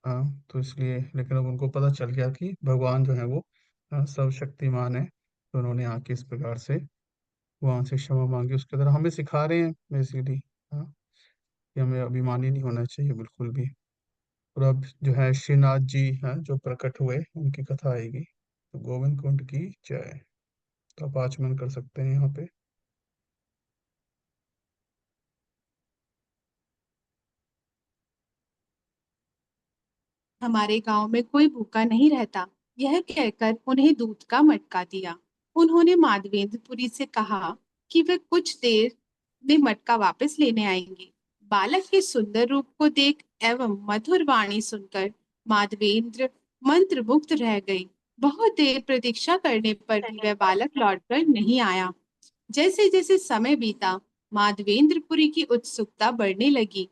तो इसलिए, लेकिन अब उनको पता चल गया कि भगवान जो है वो सर्वशक्तिमान है, तो उन्होंने आके इस प्रकार से भगवान से क्षमा मांगी। उसके तरह हमें सिखा रहे हैं बेसिकली कि हमें अभिमानी नहीं होना चाहिए बिल्कुल भी। और अब जो है श्रीनाथ जी हैं जो प्रकट हुए, उनकी कथा आएगी। तो गोविंद कुंड की जय। तो आप आचमन कर सकते हैं यहाँ पे। हमारे गांव में कोई भूखा नहीं रहता, यह कहकर उन्हें दूध का मटका दिया। उन्होंने माधवेंद्रपुरी से कहा कि वे कुछ देर में मटका वापस लेने आएंगे। बालक के सुंदर रूप को देख एवं मधुर वाणी सुनकर माधवेंद्र मंत्रमुग्ध रह गई। बहुत देर प्रतीक्षा करने पर भी वह बालक लौटकर नहीं आया। जैसे जैसे समय बीता, माधवेंद्रपुरी की उत्सुकता बढ़ने लगी।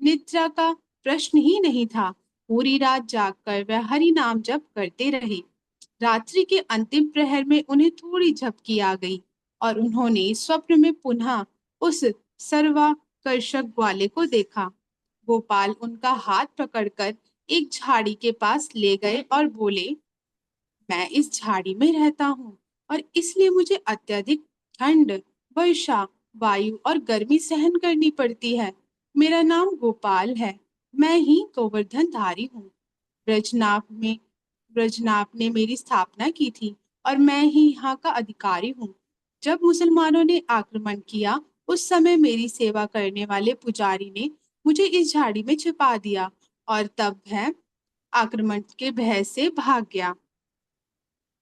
निद्रा का प्रश्न ही नहीं था। पूरी रात जागकर वह हरि नाम जप करते रहे। रात्रि के अंतिम प्रहर में उन्हें थोड़ी झपकी आ गई और उन्होंने स्वप्न में पुनः उस सर्वाकर्षक ग्वाले को देखा। गोपाल उनका हाथ पकड़कर एक झाड़ी के पास ले गए और बोले, मैं इस झाड़ी में रहता हूँ और इसलिए मुझे अत्यधिक ठंड, वर्षा, वायु और गर्मी सहन करनी पड़ती है। मेरा नाम गोपाल है। मैं ही गोवर्धन धारी हूँ। ब्रजनाभ ने मेरी स्थापना की थी और मैं ही यहाँ का अधिकारी हूँ। जब मुसलमानों ने आक्रमण किया, उस समय मेरी सेवा करने वाले पुजारी ने मुझे इस झाड़ी में छिपा दिया और तब आक्रमण के भय से भाग गया।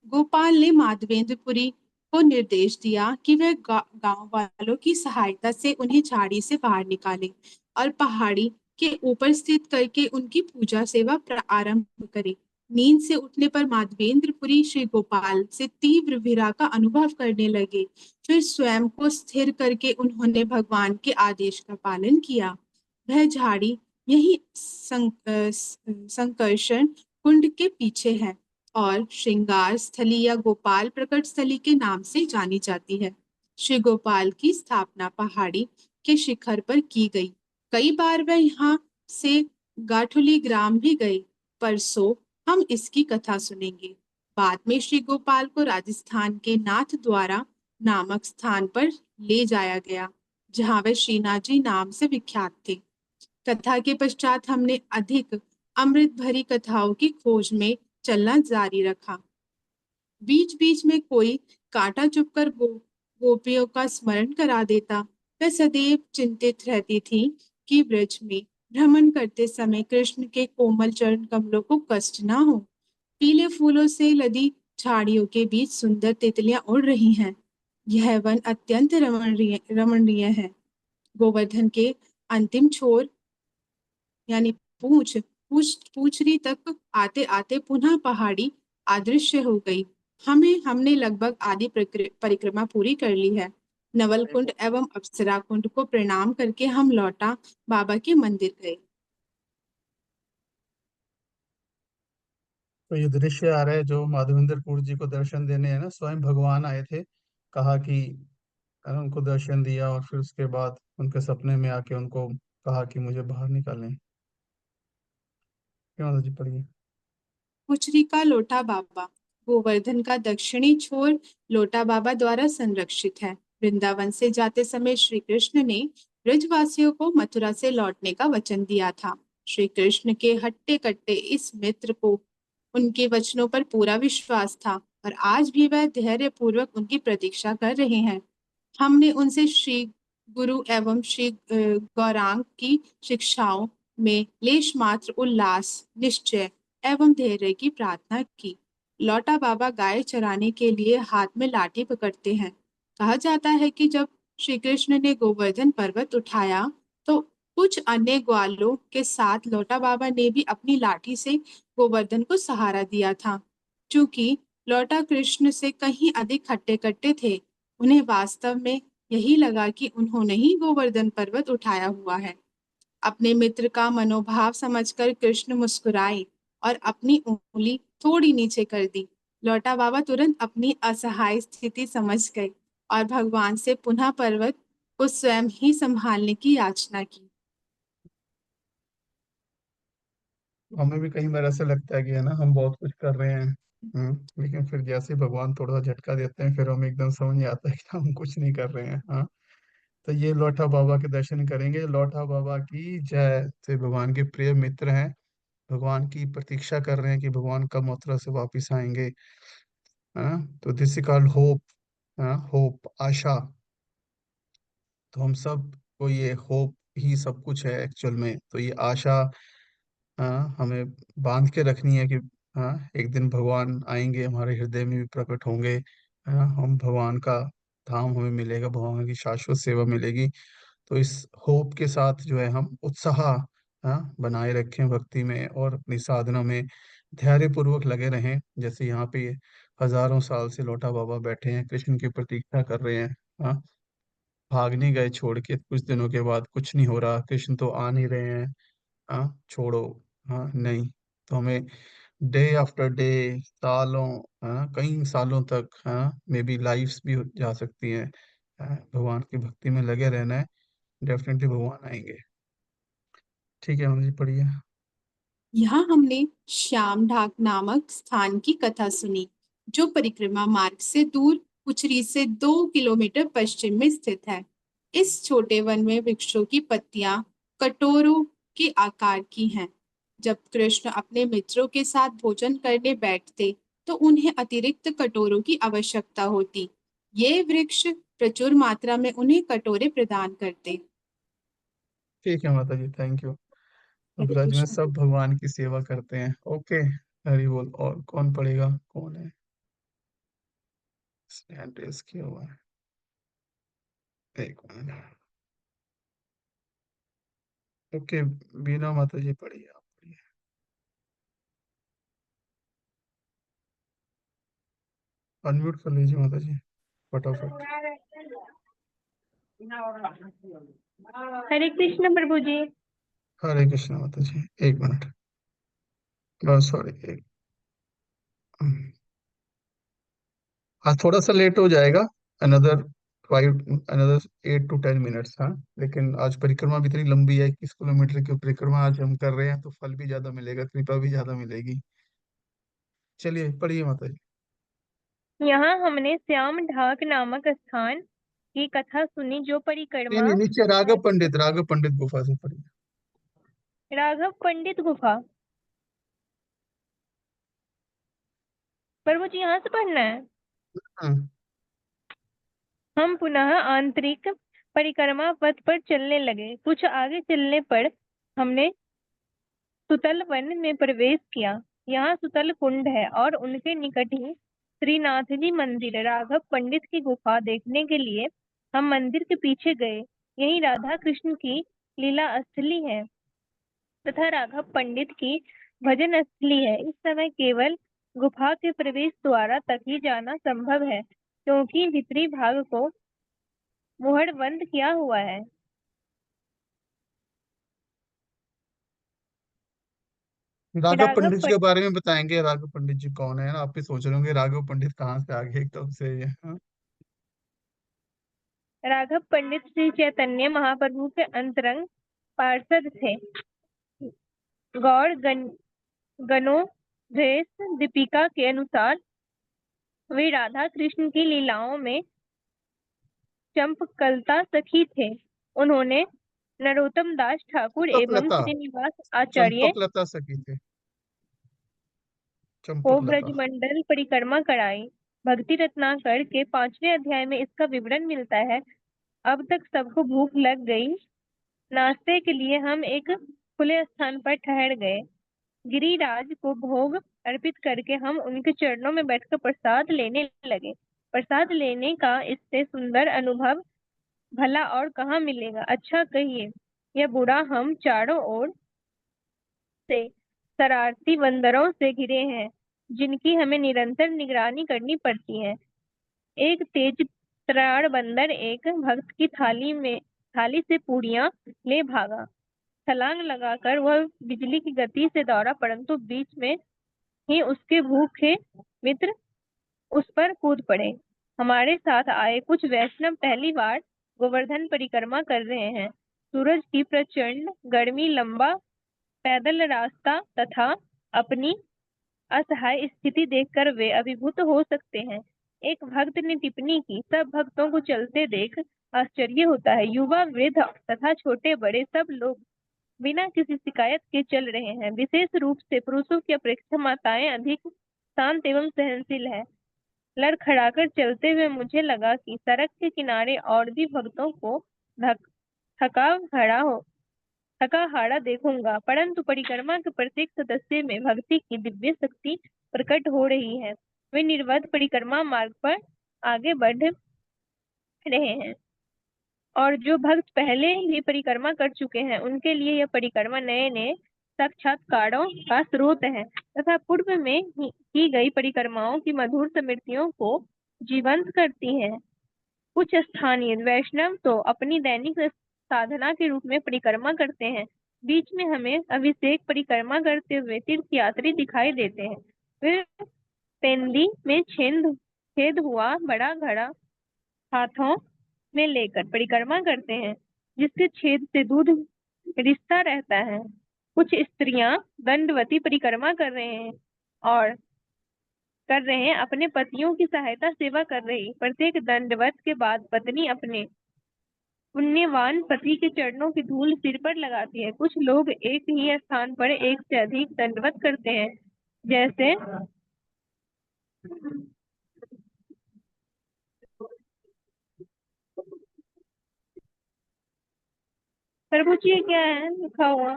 गोपाल ने माधवेंद्रपुरी को निर्देश दिया कि वह गांव वालों की सहायता से उन्हें झाड़ी से बाहर निकाले और पहाड़ी के ऊपर स्थित करके उनकी पूजा सेवा आरंभ करे। नींद से उठने पर माधवेंद्रपुरी श्री गोपाल से तीव्र विरह का अनुभव करने लगे। फिर स्वयं को स्थिर करके उन्होंने भगवान के आदेश का पालन किया। वह झाड़ी यही संकर्षण कुंड के पीछे है और श्रृंगार स्थली या गोपाल प्रकट स्थली के नाम से जानी जाती है। श्री गोपाल की स्थापना पहाड़ी के शिखर पर की गई। कई बार वह यहाँ से गाठुली ग्राम भी गए। परसों हम इसकी कथा सुनेंगे। बाद में श्री गोपाल को राजस्थान के नाथ द्वारा नामक स्थान पर ले जाया गया, जहाँ वे श्रीनाथ जी नाम से विख्यात थे। कथा के पश्चात हमने अधिक अमृत भरी कथाओं की खोज में चलना जारी रखा। बीच बीच में कोई कांटा चुभकर गोपियों का स्मरण करा देता। वह सदैव चिंतित रहती थी कि ब्रज में भ्रमण करते समय कृष्ण के कोमल चरण कमलों को कष्ट ना हो। पीले फूलों से लदी झाड़ियों के बीच सुंदर तितलियां उड़ रही हैं। यह वन अत्यंत रमणीय है। गोवर्धन के अंतिम छोर यानी पूछरी तक आते आते पुनः पहाड़ी अदृश्य हो गई। हमने लगभग आधी परिक्रमा पूरी कर ली है। नवल कुंड एवं अप्सरा कुंड को प्रणाम करके हम लौटा बाबा के मंदिर गए। तो ये दृश्य आ रहा है जो माधवेंद्रपुर जी को दर्शन देने है ना, स्वयं भगवान आए थे, कहा कि है ना, उनको दर्शन दिया और फिर उसके बाद उनके सपने में आके उनको कहा कि मुझे बाहर निकालें। क्यों माता जी पढ़िए। कुचरी का लोटा बाबा। गोवर्धन का दक्षिणी छोर लोटा बाबा द्वारा संरक्षित है। वृंदावन से जाते समय श्री कृष्ण ने ब्रजवासियों को मथुरा से लौटने का वचन दिया था। श्री कृष्ण के हट्टे कट्टे इस मित्र को उनके वचनों पर पूरा विश्वास था और आज भी वह धैर्य पूर्वक उनकी प्रतीक्षा कर रहे हैं। हमने उनसे श्री गुरु एवं श्री गौरांग की शिक्षाओं में लेश मात्र उल्लास, निश्चय एवं धैर्य की प्रार्थना की। लौटा बाबा गाय चराने के लिए हाथ में लाठी पकड़ते हैं। कहा जाता है कि जब श्री कृष्ण ने गोवर्धन पर्वत उठाया तो कुछ अन्य ग्वालों के साथ लौटा बाबा ने भी अपनी लाठी से गोवर्धन को सहारा दिया था। चूंकि लौटा कृष्ण से कहीं अधिक हट्टे कट्टे थे, उन्हें वास्तव में यही लगा कि उन्होंने ही गोवर्धन पर्वत उठाया हुआ है। अपने मित्र का मनोभाव समझकर कृष्ण मुस्कुराए और अपनी उंगली थोड़ी नीचे कर दी। लौटा बाबा तुरंत अपनी असहाय स्थिति समझ गए और भगवान से पुनः पर्वत को स्वयं ही संभालने की याचना की। हमें भी कई बार ऐसा लगता है कि है ना, हम बहुत कुछ कर रहे हैं, लेकिन फिर जैसे भगवान थोड़ा सा झटका देते हैं, फिर हमें एकदम समझ में आता है कि हम कुछ नहीं कर रहे हैं। हाँ, तो ये लौटा बाबा के दर्शन करेंगे। लौटा बाबा की जय से भगवान के प्रिय मित्र हैं, भगवान की प्रतीक्षा कर रहे हैं कि भगवान कब मथुरा से वापिस आएंगे। हाँ, तो दिस इज कॉल्ड होप। हाँ, होप, आशा। तो हम सब को ये होप ही सब कुछ है एक्चुअल में। तो ये आशा, हाँ, हमें बांध के रखनी है कि हाँ, एक दिन भगवान आएंगे, हमारे हृदय में भी प्रकट होंगे। हाँ, हम भगवान का धाम हमें मिलेगा, भगवान की शाश्वत सेवा मिलेगी। तो इस होप के साथ जो है हम उत्साह, हाँ, बनाए रखें भक्ति में और अपनी साधना में धैर्य पूर्वक लगे रहें। जैसे यहाँ पे हजारों साल से लौटा बाबा बैठे हैं, कृष्ण की प्रतीक्षा कर रहे हैं। हाँ, भाग नहीं गए छोड़ के। कुछ दिनों के बाद कुछ नहीं हो रहा, कृष्ण तो आ नहीं रहे हैं, हाँ छोड़ो, हाँ नहीं। तो हमें डे आफ्टर डे, सालों, हाँ कई सालों तक, हाँ मे बी लाइफ्स भी जा सकती हैं, भगवान की भक्ति में लगे रहना है। डेफिनेटली भगवान आएंगे। ठीक है हम जी पढ़िए। यहाँ हमने श्याम ढाक नामक स्थान की कथा सुनी, जो परिक्रमा मार्ग से दूर कुचरी से 2 किलोमीटर पश्चिम में स्थित है। इस छोटे वन में वृक्षों की पत्तियां कटोरों के आकार की हैं। जब कृष्ण अपने मित्रों के साथ भोजन करने बैठते, तो उन्हें अतिरिक्त कटोरों की आवश्यकता होती। ये वृक्ष प्रचुर मात्रा में उन्हें कटोरे प्रदान करते। ठीक है माता जी, थैंक यू। अब हरे ब्रज में कृष्ण। सब भगवान की सेवा करते हैं। ओके, हरि बोल। और कौन पढ़ेगा, कौन है? हैंड रेस किया हुआ है, एक मिनट। ओके, बीना माता जी पढ़िए, आप पढ़िए। अनम्यूट कर लीजिए माता जी फटाफट। हरे कृष्ण प्रभु जी। हरे कृष्ण माता जी, एक मिनट। सॉरी, एक आज थोड़ा सा लेट हो जाएगा। अनदर 8 to 10 मिनट्स, हाँ। लेकिन आज परिक्रमा भी इतनी लंबी है, 21 किलोमीटर की परिक्रमा आज हम कर रहे हैं, तो फल भी ज्यादा मिलेगा, कृपा भी ज्यादा मिलेगी। चलिए पढ़िए माता जी। यहाँ हमने श्याम ढाक नामक स्थान की कथा सुनी, जो नहीं परिक्रमा नहीं, नीचे राघव पंडित गुफा से पढ़िए। राघव पंडित गुफा। प्रभु जी यहाँ से पढ़ना है। हाँ, हम पुनः आंतरिक परिक्रमा पथ पर चलने लगे। कुछ आगे चलने पर हमने सुतल वन में प्रवेश किया। यहाँ सुतल कुंड है और उनके निकट ही श्रीनाथ जी मंदिर। राघव पंडित की गुफा देखने के लिए हम मंदिर के पीछे गए। यही राधा कृष्ण की लीला स्थली है तथा राघव पंडित की भजन स्थली है। इस समय केवल गुफा के प्रवेश द्वारा तक ही जाना संभव है, क्योंकि भीतरी भाग को मुहर बंद किया हुआ है। राघव राघव पंडित जी के बारे में बताएंगे। राघव पंडित जी कौन है? आप भी सोच रहे होंगे राघव पंडित कहाँ से आ गए एकदम से ये, हाँ? राघव पंडित श्री चैतन्य महाप्रभु के अंतरंग पार्षद थे। गौड़ गणोधेश दीपिका के अनुसार वे राधा कृष्ण की लीलाओं में चंपकलता सखी थे। उन्होंने नरोत्तम दास ठाकुर एवं चंपकलता, श्रीनिवास आचार्य चंपकलता सखी थे, को चंपकलता। ब्रजमंडल परिक्रमा कराई। भक्ति रत्नाकर के 5वें अध्याय में इसका विवरण मिलता है। अब तक सबको भूख लग गई। नाश्ते के लिए हम एक खुले स्थान पर ठहर गए। गिरिराज को भोग अर्पित करके हम उनके चरणों में बैठकर प्रसाद लेने लगे। प्रसाद लेने का इससे सुंदर अनुभव भला और कहाँ मिलेगा। अच्छा कहिए या बुरा, हम चारों ओर से शरारती बंदरों से घिरे हैं, जिनकी हमें निरंतर निगरानी करनी पड़ती है। एक तेज तरार बंदर एक भक्त की थाली से पूरियां ले भागा। छलांग लगाकर वह बिजली की गति से दौड़ा, परंतु बीच में ही उसके भूखे मित्र उस पर कूद पड़े। हमारे साथ आए कुछ वैष्णव पहली बार गोवर्धन परिक्रमा कर रहे हैं। सूरज की प्रचंड गर्मी, लंबा पैदल रास्ता तथा अपनी असहाय स्थिति देखकर वे अभिभूत हो सकते हैं। एक भक्त ने टिप्पणी की, सब भक्तों को चलते देख आश्चर्य होता है। युवा, वृद्ध तथा छोटे बड़े सब लोग बिना किसी शिकायत के चल रहे हैं। विशेष रूप से पुरुषों की अपेक्षा माताएं अधिक शांत एवं सहनशील है। लड़खड़ाकर चलते हुए मुझे लगा कि सड़क के किनारे और भी भक्तों को थका हारा देखूंगा, परंतु परिक्रमा के प्रत्येक सदस्य में भक्ति की दिव्य शक्ति प्रकट हो रही है। वे निर्वध परिक्रमा मार्ग पर आगे बढ़ रहे हैं और जो भक्त पहले ही परिक्रमा कर चुके हैं, उनके लिए यह परिक्रमा नए नए साक्षात्कारों का स्रोत है तथा पूर्व में की गई परिक्रमाओं की मधुर स्मृतियों को जीवंत करती है। कुछ स्थानीय वैष्णव तो अपनी दैनिक साधना के रूप में परिक्रमा करते हैं। बीच में हमें अभिषेक परिक्रमा करते हुए तीर्थयात्री दिखाई देते हैं। वे पेंदी में छेद हुआ बड़ा घड़ा हाथों में लेकर परिक्रमा करते हैं, जिसके छेद से दूध रिसता रहता है। कुछ स्त्रियां दंडवती परिक्रमा कर रहे हैं, अपने पतियों की सहायता सेवा कर रही। प्रत्येक दंडवत के बाद पत्नी अपने पुण्यवान पति के चरणों की धूल सिर पर लगाती है। कुछ लोग एक ही स्थान पर एक से अधिक दंडवत करते हैं, जैसे प्रभु जी क्या है लिखा हुआ।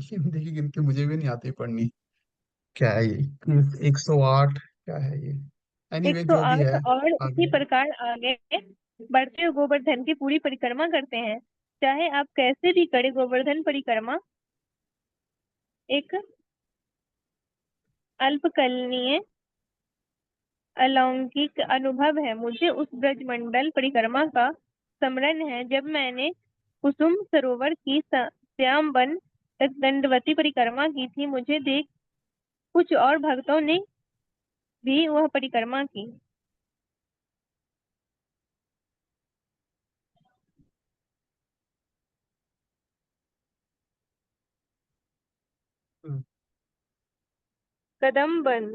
हिंदी की गिनती मुझे भी नहीं आती पढ़नी। क्या है ये? 108 क्या है ये? एनीवे जो भी 108 है और इसी आगे। प्रकार आगे बढ़ते हुए गोवर्धन की पूरी परिक्रमा करते हैं। चाहे आप कैसे भी करें, गोवर्धन परिक्रमा एक अल्पकलनीय अलौकिक अनुभव है। मुझे उस ब्रजमंडल परिक्रमा का स्मरण है जब मैंने कुसुम सरोवर की श्याम वन तक दंडवती परिक्रमा की थी। मुझे देख कुछ और भक्तों ने भी वह परिक्रमा की। हम्म, कदम वन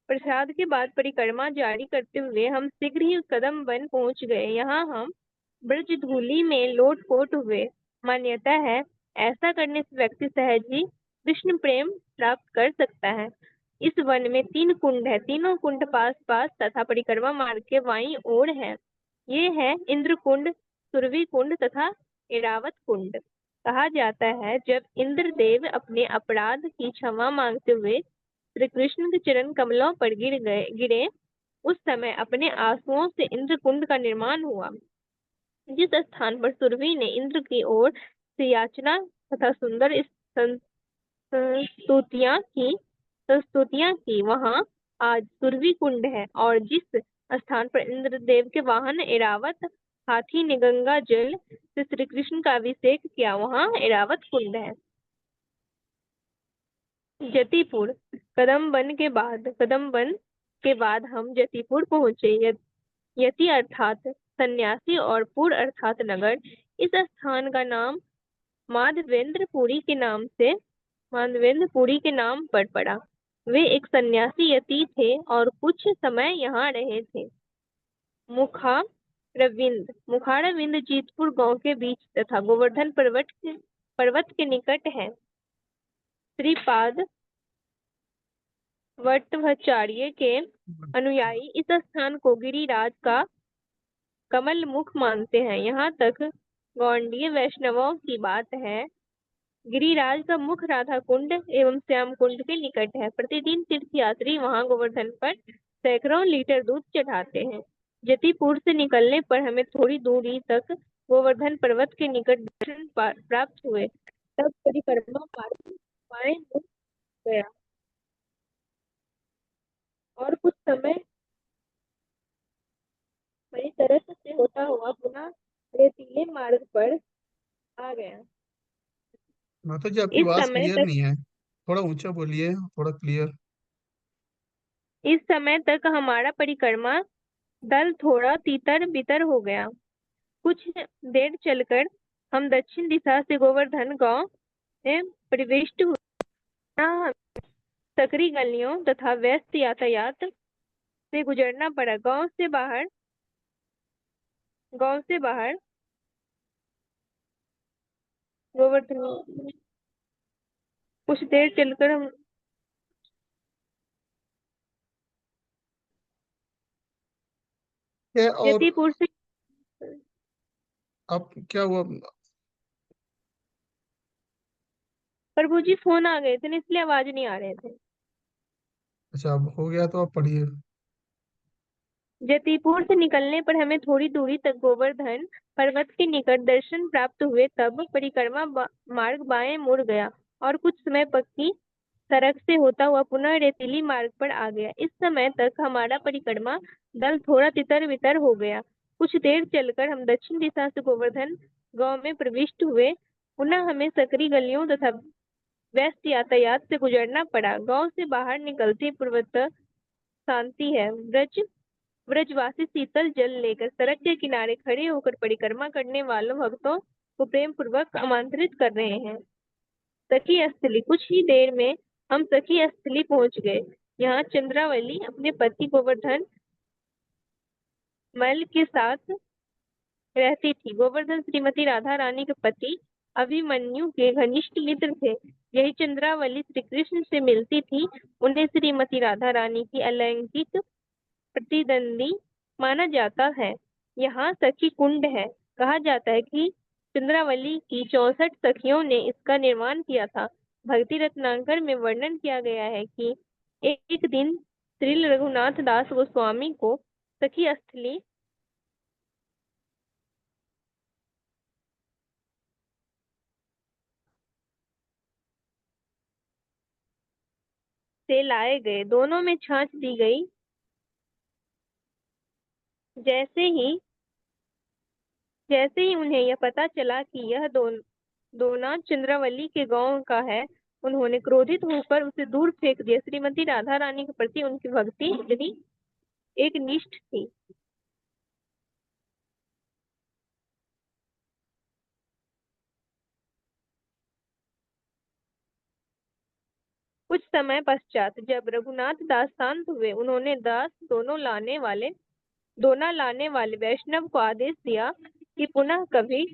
प्रसाद के बाद परिक्रमा जारी करते हुए हम शीघ्र ही कदम वन पहुंच गए। यहाँ हम ब्रज धूलि में लोटपोट हुए। मान्यता है ऐसा करने से व्यक्ति सहज ही कृष्ण प्रेम प्राप्त कर सकता है। इस वन में 3 कुंड है। तीनों कुंड पास पास तथा परिक्रमा मार्ग के बाईं ओर है। ये है इंद्र कुंड, सुरभि कुंड तथा ऐरावत कुंड। कहा जाता है जब इंद्रदेव अपने अपराध की क्षमा मांगते हुए श्री कृष्ण के चरण कमलों पर गिरे, उस समय अपने आंसुओं से इंद्र कुंड का निर्माण हुआ। जिस स्थान पर सुरभि ने इंद्र की ओर से याचना तथा सुंदर स्तुतियां की वहां आज सुरभि कुंड है। और जिस स्थान पर इंद्रदेव के वाहन ऐरावत हाथी ने गंगा जल से श्री कृष्ण का अभिषेक किया, वहां ऐरावत कुंड है। जतिपुर कदम वन के बाद हम जतिपुर पहुंचे। यति अर्थात सन्यासी और पुर अर्थात नगर। इस स्थान का नाम माधवेंद्रपुरी के नाम पर पड़ा। वे एक सन्यासी यति थे और कुछ समय यहाँ रहे थे। मुखारविंद जीतपुर गांव के बीच तथा गोवर्धन पर्वत के निकट है। श्रीपाद वट्टवाचार्य के अनुयायी इस स्थान को गिरिराज का कमल मुख मानते हैं। यहाँ तक गौड़ीय वैष्णवों की बात है। गिरिराज का मुख राधा कुंड एवं श्याम कुंड के निकट है। प्रतिदिन तीर्थयात्री वहां गोवर्धन पर सैकड़ों लीटर दूध चढ़ाते हैं। जतिपुर से निकलने पर हमें थोड़ी दूरी तक गोवर्धन पर्वत के निकट दर्शन प्राप्त हुए। तब परिक्रमा मार्ग बाएं मुड़ गया और कुछ समय वही तरह से होता हुआ पुनः रेतीले मार्ग पर आ गया। माता जी आपकी आवाज क्लियर तक नहीं है, थोड़ा ऊंचा बोलिए, थोड़ा क्लियर। इस समय तक हमारा परिक्रमा दल थोड़ा तितर बितर हो गया। कुछ देर चलकर हम दक्षिण दिशा से गोवर्धन गांव में प्रविष्ट हुए। यहाँ हमें सकरी गलियों तथा व्यस्त यातायात से गुजरना पड़ा। गांव से बाहर गोवर्धन कुछ देर चलकर हम है और जतिपुर से अब क्या हुआ? प्रभु जी फोन आ गए थे ना, इसलिए आवाज नहीं आ रहे थे। अच्छा अब हो गया तो आप पढ़िए। जतिपुर से निकलने पर हमें थोड़ी दूरी तक गोवर्धन पर्वत के निकट दर्शन प्राप्त हुए। तब परिक्रमा मार्ग बाएं मुड़ गया और कुछ समय पक्की सड़क से होता हुआ पुनः रेतीली मार्ग पर आ गया। इस समय तक हमारा परिक्रमा दल थोड़ा तितर बितर हो गया। कुछ देर चलकर हम दक्षिण दिशा से गोवर्धन गांव में प्रविष्ट हुए। पुनः हमें सकरी गलियों तथा व्यस्त यातायात से गुजरना पड़ा। गांव से बाहर निकलते पूर्वतः शांति है। ब्रजवासी शीतल जल लेकर सड़क के किनारे खड़े होकर परिक्रमा करने वालों भक्तों को प्रेम पूर्वक आमंत्रित कर रहे हैं। सखी स्थली कुछ ही देर में हम सखी स्थली पहुंच गए। यहाँ चंद्रावली अपने पति गोवर्धन मल के साथ रहती थी। गोवर्धन श्रीमती राधा रानी के पति अभिमन्यु के घनिष्ठ मित्र थे। यही चंद्रावली श्री कृष्ण से मिलती थी। उन्हें श्रीमती राधा रानी की अलैंगिक प्रतिद्वंदी माना जाता है। यहाँ सखी कुंड है। कहा जाता है कि चंद्रावली की 64 सखियों ने इसका निर्माण किया था। भक्ति रत्नाकर में वर्णन किया गया है कि एक दिन श्री रघुनाथ दास गोस्वामी को सखी स्थली से लाए गए। दोनों में छाछ दी गई। जैसे ही उन्हें यह पता चला कि यह दोना चंद्रावली के गांव का है, उन्होंने क्रोधित होकर उसे दूर फेंक दिया। श्रीमती राधा रानी के प्रति उनकी भक्ति इतनी एकनिष्ठ थी। कुछ समय पश्चात जब रघुनाथ दास शांत हुए, उन्होंने दास दोना लाने वाले वैष्णव को आदेश दिया कि पुनः कभी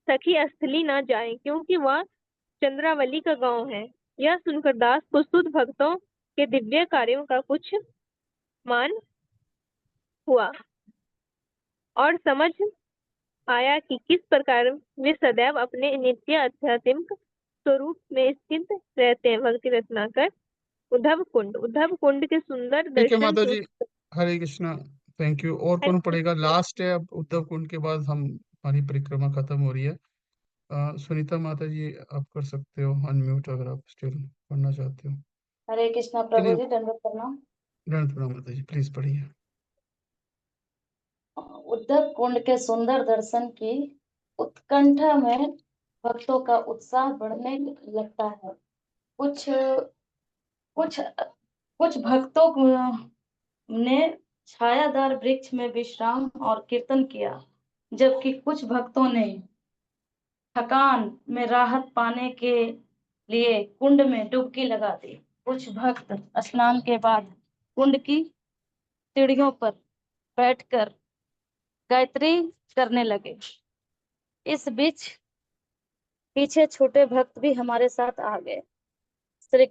सखी स्थली न जाएं, क्योंकि वह चंद्रावली का गांव है। यह सुनकर दास को शुद्ध भक्तों के दिव्य कार्यों का कुछ मान हुआ और समझ आया कि किस प्रकार वे सदैव अपने नित्य आध्यात्मिक स्वरूप में स्थित रहते हैं। भक्ति रत्नाकर उद्धव कुंड के सुंदर ठीक है दर्शन माता के जी, हरे कृष्णा, थैंक यू। और कौन पढ़ेगा? लास्ट है अब उद्धव कुंड के बाद हमारी परिक्रमा खत्म हो रही है। सुनीता माता जी, आप कर सकते हो अनम्यूट अगर आप स्टिल पढ़ना चाहते हो। हरे कृष्णा चलिए, प्रभु जी, दंडवत प्रणाम। दंड प्रणाम माता जी, प्लीज पढ़िए। उद्धव कुंड के सुंदर दर्शन की उत्कंठा में भक्तों का उत्साह बढ़ने लगता है। कुछ कुछ कुछ भक्तों ने छायादार वृक्ष में विश्राम और कीर्तन किया, जबकि कुछ भक्तों ने थकान में राहत पाने के लिए कुंड में डुबकी लगा दी। कुछ भक्त स्नान के बाद कुंड की सीढ़ियों पर बैठकर गायत्री करने लगे। इस बीच पीछे छोटे भक्त भी हमारे साथ आ गए। श्री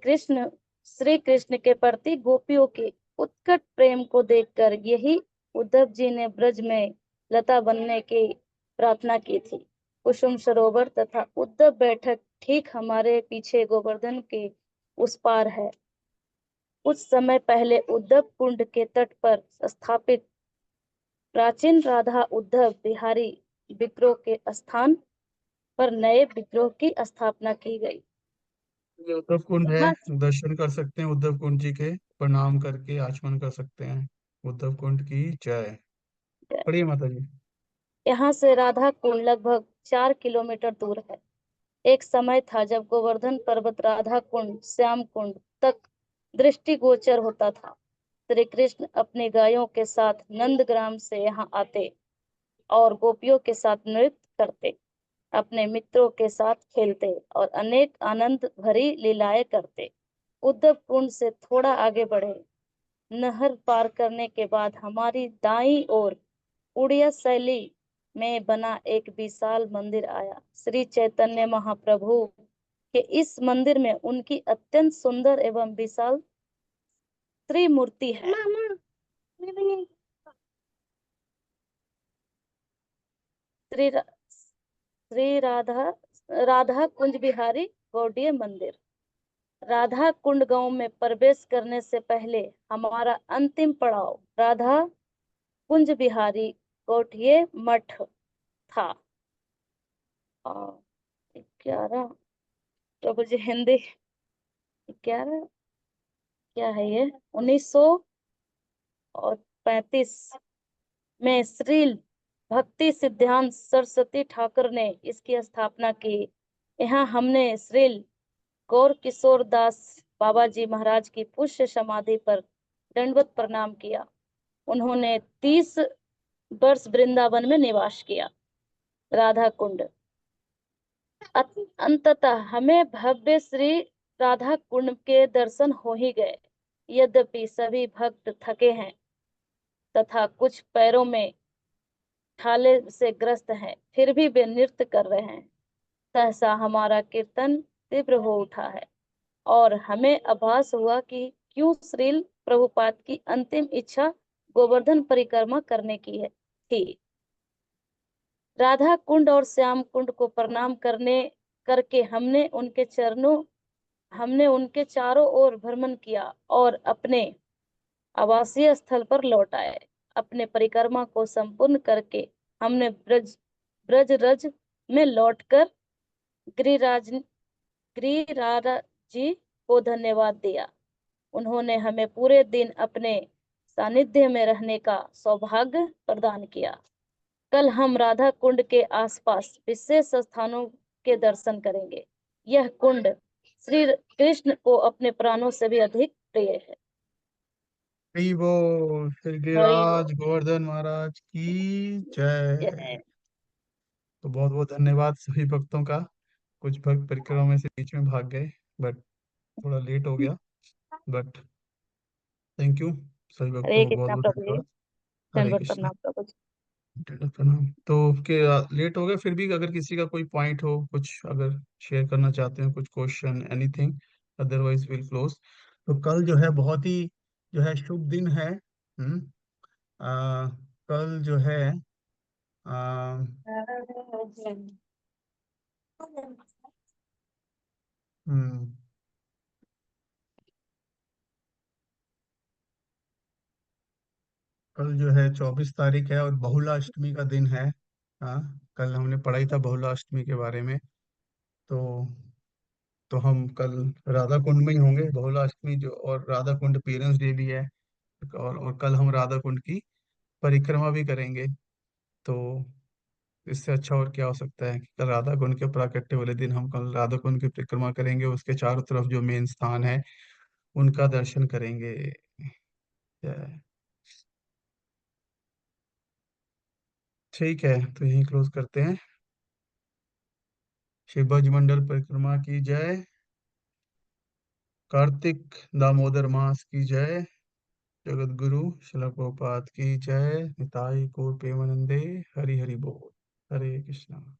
कृष्ण के प्रति गोपियों के उत्कट प्रेम को देखकर यही उद्धव जी ने ब्रज में लता बनने की प्रार्थना की थी। कुसुम सरोवर तथा उद्धव बैठक ठीक हमारे पीछे गोवर्धन के उस पार है। कुछ समय पहले उद्धव कुंड के तट पर स्थापित प्राचीन राधा उद्धव बिहारी विग्रह के स्थान पर नए विग्रह की स्थापना की गई। ये उद्धव कुंड है, यहाँ दर्शन कर सकते हैं उद्धव कुंड जी के, प्रणाम करके आचमन कर सकते हैं। उद्धव कुंड की जय। पढ़िए माता जी। यहाँ से राधा कुंड लगभग 4 किलोमीटर दूर है। एक समय था जब गोवर्धन पर्वत राधा कुंड श्याम कुंड तक दृष्टिगोचर होता था। श्री कृष्ण अपनी गायों के साथ नंदग्राम से यहाँ आते और गोपियों के साथ नृत्य करते, अपने मित्रों के साथ खेलते और अनेक आनंद भरी लीलाएं करते। उद्धव कुंड से थोड़ा आगे बढ़े, नहर पार करने के बाद हमारी दाईं ओर उड़िया शैली में बना एक विशाल मंदिर आया। श्री चैतन्य महाप्रभु के इस मंदिर में उनकी अत्यंत सुंदर एवं विशाल त्रिमूर्ति है। श्री राधा कुंज बिहारी गौड़ीय मंदिर। राधा कुंड गांव में प्रवेश करने से पहले हमारा अंतिम पड़ाव राधा कुंज बिहारी गौड़ीय मठ था। 11 प्रभु जी हिंदी 11 क्या है ये 1935 में श्री भक्ति सिद्धांत सरस्वती ठाकुर ने इसकी स्थापना की। यहाँ हमने श्री गौर किशोर दास बाबा जी महाराज की पुष्य समाधि पर दंडवत प्रणाम किया। उन्होंने 30 वर्ष वृंदावन में निवास किया। राधा कुंड। अंततः हमें भव्य श्री राधा कुंड के दर्शन हो ही गए। यद्यपि सभी भक्त थके हैं तथा कुछ पैरों में छाले से ग्रस्त हैं, फिर भी वे नृत्य कर रहे हैं। सहसा हमारा कीर्तन तीव्र हो उठा है और हमें आभास हुआ कि क्यों श्रील प्रभुपाद की अंतिम इच्छा गोवर्धन परिक्रमा करने की थी। राधा कुंड और श्याम कुंड को प्रणाम करके हमने उनके चारों ओर भ्रमण किया और अपने आवासीय स्थल पर लौट आए। अपने परिक्रमा को संपूर्ण करके हमने ब्रजरज में लौटकर गिरिराज जी को धन्यवाद दिया। उन्होंने हमें पूरे दिन अपने सानिध्य में रहने का सौभाग्य प्रदान किया। कल हम राधा कुंड के आसपास विशेष स्थानों के दर्शन करेंगे। यह कुंड श्री कृष्ण को अपने प्राणों से भी अधिक प्रिय है। हरि बोल। श्री गिरिराज गोवर्धन महाराज की जय। तो बहुत बहुत धन्यवाद सभी भक्तों का। कुछ भक्त परिक्रमा में से बीच में भाग गए, बट थोड़ा लेट हो गया, बट थैंक यू सभी भक्तों हरे को, बहुत कृष्णा बहुत प्रभु जी, धन्यवाद। हरे दंडवत कृष्णा। प्रणाम प्रभु जी। प्रणाम। तो के लेट हो गया, फिर भी अगर किसी का कोई पॉइंट हो, कुछ अगर शेयर करना चाहते हैं, कुछ question anything, otherwise will close. तो कल जो है बहुत ही जो है शुभ दिन है। कल जो है आ, हम्म, कल जो है 24 तारीख है और बहुलाष्टमी का दिन है। हाँ, कल हमने पढ़ा ही था बहुलाष्टमी के बारे में। तो हम कल राधा कुंड में ही होंगे बहुलाष्टमी जो, और राधा कुंड पेरेंट्स डे भी है। और कल हम राधा कुंड की परिक्रमा भी करेंगे। तो इससे अच्छा और क्या हो सकता है कि कल राधा कुंड के प्राकट्य वाले दिन हम कल राधा कुंड की परिक्रमा करेंगे, उसके चारों तरफ जो मेन स्थान है उनका दर्शन करेंगे। जय। ठीक है, तो यहीं क्लोज करते हैं। शिव भज मंडल परिक्रमा की जय। कार्तिक दामोदर मास की जय। जगत गुरु श्रील प्रभुपाद की जय। निताई गौर प्रेमानंदे। हरि हरि बोल। हरे कृष्णा।